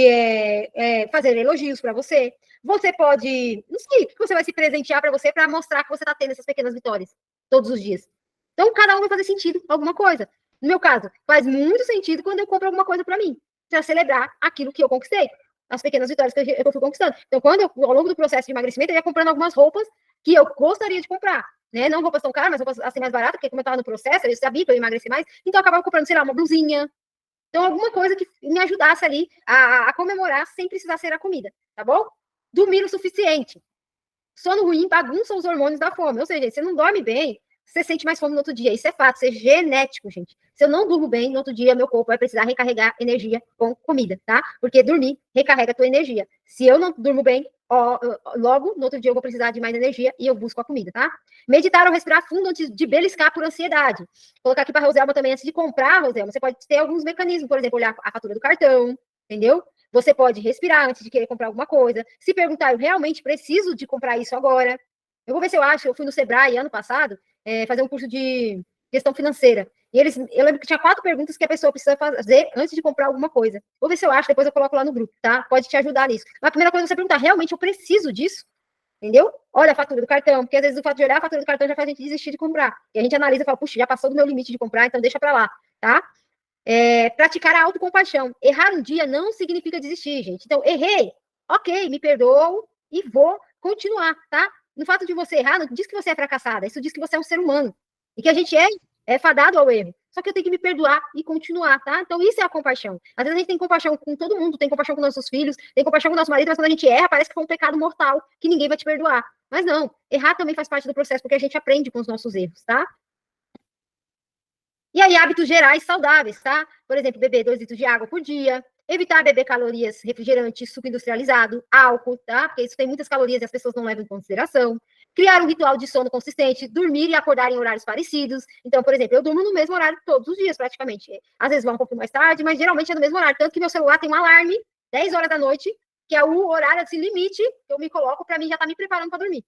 fazer elogios para você. Você pode... Não sei, o que você vai se presentear para você para mostrar que você está tendo essas pequenas vitórias todos os dias. Então, cada um vai fazer sentido alguma coisa. No meu caso, faz muito sentido quando eu compro alguma coisa para mim. Para celebrar aquilo que eu conquistei. As pequenas vitórias que eu fui conquistando. Então, ao longo do processo de emagrecimento, eu ia comprando algumas roupas que eu gostaria de comprar. Né? Não roupas tão caras, mas roupas assim mais baratas, porque como eu estava no processo, eu sabia que eu ia emagrecer mais, então eu acabava comprando, sei lá, uma blusinha. Então, alguma coisa que me ajudasse ali a comemorar sem precisar ser a comida, tá bom? Dormir o suficiente. Sono ruim bagunça os hormônios da fome. Ou seja, você não dorme bem, você sente mais fome no outro dia. Isso é fato, isso é genético, gente. Se eu não durmo bem, no outro dia meu corpo vai precisar recarregar energia com comida, tá? Porque dormir recarrega a tua energia. Se eu não durmo bem, logo, no outro dia eu vou precisar de mais energia e eu busco a comida, tá? Meditar ou respirar fundo antes de beliscar por ansiedade. Vou colocar aqui para a Roselma também, antes de comprar, Roselma, você pode ter alguns mecanismos, por exemplo, olhar a fatura do cartão, entendeu? Você pode respirar antes de querer comprar alguma coisa. Se perguntar, eu realmente preciso de comprar isso agora? Eu vou ver se eu acho. Eu fui no Sebrae ano passado fazer um curso de gestão financeira. E eu lembro que tinha 4 perguntas que a pessoa precisa fazer antes de comprar alguma coisa. Vou ver se eu acho, depois eu coloco lá no grupo, tá? Pode te ajudar nisso. Mas a primeira coisa é você perguntar, realmente eu preciso disso? Entendeu? Olha a fatura do cartão, porque às vezes o fato de olhar a fatura do cartão já faz a gente desistir de comprar. E a gente analisa e fala, puxa, já passou do meu limite de comprar, então deixa pra lá, tá? Praticar a autocompaixão. Errar um dia não significa desistir, gente. Então, errei, ok, me perdoo e vou continuar, tá? No fato de você errar, não diz que você é fracassada, isso diz que você é um ser humano. E que a gente é fadado ao erro. Só que eu tenho que me perdoar e continuar, tá? Então, isso é a compaixão. Às vezes a gente tem compaixão com todo mundo, tem compaixão com nossos filhos, tem compaixão com nosso marido, mas quando a gente erra, parece que foi um pecado mortal, que ninguém vai te perdoar. Mas não, errar também faz parte do processo, porque a gente aprende com os nossos erros, tá? E aí, hábitos gerais saudáveis, tá? Por exemplo, beber 2 litros de água por dia, evitar beber calorias, refrigerante, suco industrializado, álcool, tá? Porque isso tem muitas calorias e as pessoas não levam em consideração. Criar um ritual de sono consistente, dormir e acordar em horários parecidos. Então, por exemplo, eu durmo no mesmo horário todos os dias, praticamente. Às vezes vai um pouquinho mais tarde, mas geralmente é no mesmo horário. Tanto que meu celular tem um alarme, 10 horas da noite, que é o horário, assim, limite que eu me coloco para mim já estar me preparando para dormir.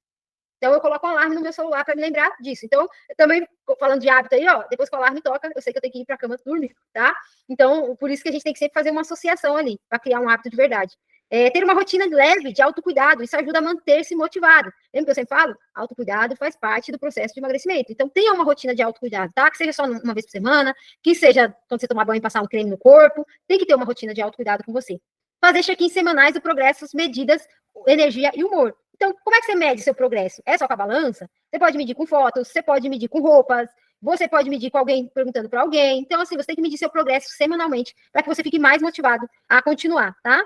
Então, eu coloco um alarme no meu celular para me lembrar disso. Então, eu também, falando de hábito aí, ó, depois que o alarme toca, eu sei que eu tenho que ir para a cama dormir, tá? Então, por isso que a gente tem que sempre fazer uma associação ali, para criar um hábito de verdade. Ter uma rotina leve de autocuidado, isso ajuda a manter-se motivado. Lembra que eu sempre falo? Autocuidado faz parte do processo de emagrecimento. Então, tenha uma rotina de autocuidado, tá? Que seja só uma vez por semana, que seja quando você tomar banho e passar um creme no corpo, tem que ter uma rotina de autocuidado com você. Fazer check-ins semanais do progresso, medidas, energia e humor. Então, como é que você mede seu progresso? É só com a balança? Você pode medir com fotos, você pode medir com roupas, você pode medir com alguém perguntando para alguém. Então, assim, você tem que medir seu progresso semanalmente para que você fique mais motivado a continuar, tá?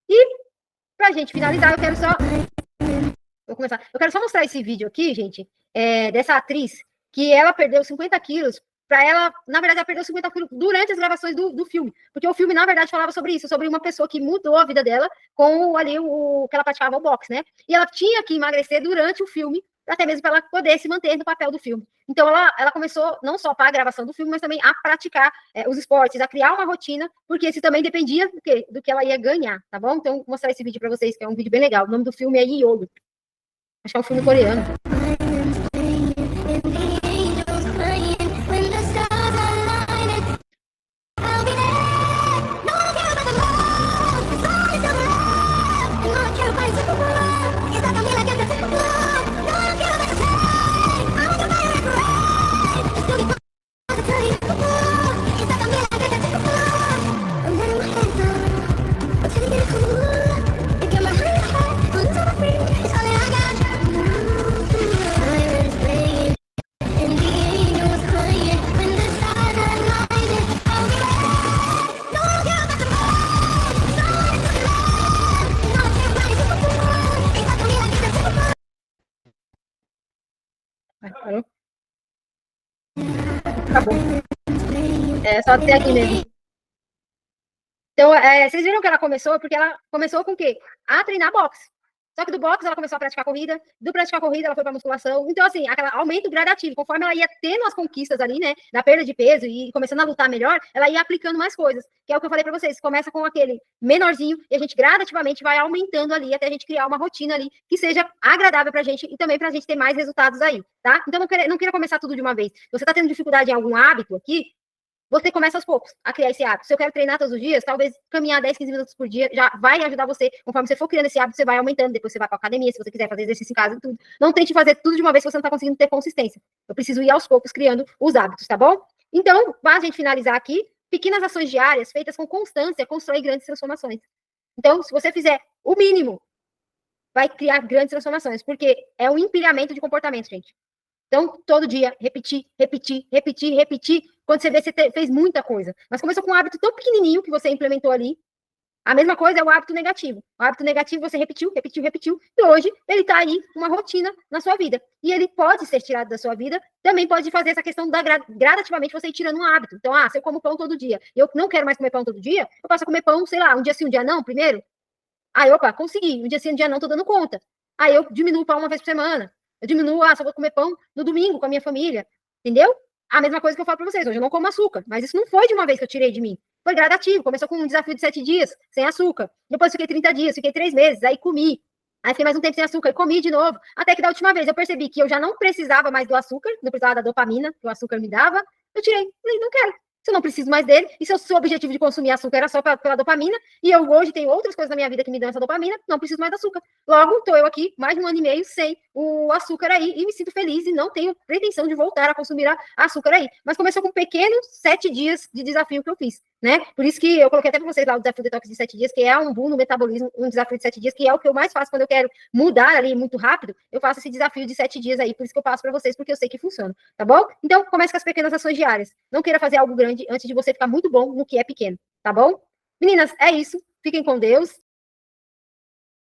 E, pra gente finalizar, eu quero só... Vou começar. Eu quero só mostrar esse vídeo aqui, gente, dessa atriz, que ela perdeu 50 quilos. Para ela, na verdade, ela perdeu 50 quilos durante as gravações do filme. Porque o filme, na verdade, falava sobre isso, sobre uma pessoa que mudou a vida dela com ali o que ela praticava o boxe, né? E ela tinha que emagrecer durante o filme, até mesmo para ela poder se manter no papel do filme. Então, ela começou não só para a gravação do filme, mas também a praticar os esportes, a criar uma rotina, porque isso também dependia do que ela ia ganhar, tá bom? Então, vou mostrar esse vídeo para vocês, que é um vídeo bem legal. O nome do filme é Iolo. Acho que é um filme coreano. Parou? Acabou. É só ter aqui mesmo. Então, vocês viram que ela começou? Porque ela começou com o quê? A treinar boxe. Só que do boxe ela começou a praticar corrida, do praticar corrida ela foi para musculação. Então, assim, aquele aumento gradativo, conforme ela ia tendo as conquistas ali, né, da perda de peso e começando a lutar melhor, ela ia aplicando mais coisas, que é o que eu falei para vocês, começa com aquele menorzinho e a gente gradativamente vai aumentando ali até a gente criar uma rotina ali que seja agradável pra gente e também pra gente ter mais resultados aí, tá? Então, não queira começar tudo de uma vez. Se você tá tendo dificuldade em algum hábito aqui, você começa aos poucos a criar esse hábito. Se eu quero treinar todos os dias, talvez caminhar 10, 15 minutos por dia já vai ajudar você. Conforme você for criando esse hábito, você vai aumentando. Depois você vai para academia, se você quiser fazer exercício em casa e tudo. Não tente fazer tudo de uma vez se você não está conseguindo ter consistência. Eu preciso ir aos poucos criando os hábitos, tá bom? Então, para a gente finalizar aqui, pequenas ações diárias feitas com constância constroem grandes transformações. Então, se você fizer o mínimo, vai criar grandes transformações, porque é um empilhamento de comportamento, gente. Então, todo dia, repetir. Quando você vê, você fez muita coisa. Mas começou com um hábito tão pequenininho que você implementou ali. A mesma coisa é o hábito negativo. O hábito negativo você repetiu. E hoje ele está aí, uma rotina na sua vida. E ele pode ser tirado da sua vida. Também pode fazer essa questão da gradativamente você ir tirando um hábito. Então, se eu como pão todo dia e eu não quero mais comer pão todo dia, eu passo a comer pão, sei lá, um dia sim, um dia não, primeiro. Aí, opa, consegui. Um dia sim, um dia não, tô dando conta. Aí eu diminuo o pão uma vez por semana. Eu diminuo, só vou comer pão no domingo com a minha família, entendeu? A mesma coisa que eu falo para vocês, hoje eu não como açúcar, mas isso não foi de uma vez que eu tirei de mim. Foi gradativo, começou com um desafio de 7 dias, sem açúcar. Depois fiquei 30 dias, fiquei 3 meses, aí comi. Aí fiquei mais um tempo sem açúcar e comi de novo. Até que da última vez eu percebi que eu já não precisava mais do açúcar, não precisava da dopamina que o açúcar me dava. Eu tirei, falei, não quero. Se eu não preciso mais dele, e se o seu objetivo de consumir açúcar era só pela dopamina, e eu hoje tenho outras coisas na minha vida que me dão essa dopamina, não preciso mais de açúcar. Logo, estou eu aqui, mais de 1 ano e meio, sem o açúcar aí, e me sinto feliz e não tenho pretensão de voltar a consumir açúcar aí. Mas começou com pequenos 7 dias de desafio que eu fiz. né? Por isso que eu coloquei até para vocês lá o desafio detox de 7 dias, que é um boom no metabolismo, um desafio de 7 dias, que é o que eu mais faço quando eu quero mudar ali muito rápido, eu faço esse desafio de 7 dias aí, por isso que eu passo para vocês, porque eu sei que funciona, tá bom? Então, comece com as pequenas ações diárias. Não queira fazer algo grande antes de você ficar muito bom no que é pequeno, tá bom? Meninas, é isso. Fiquem com Deus.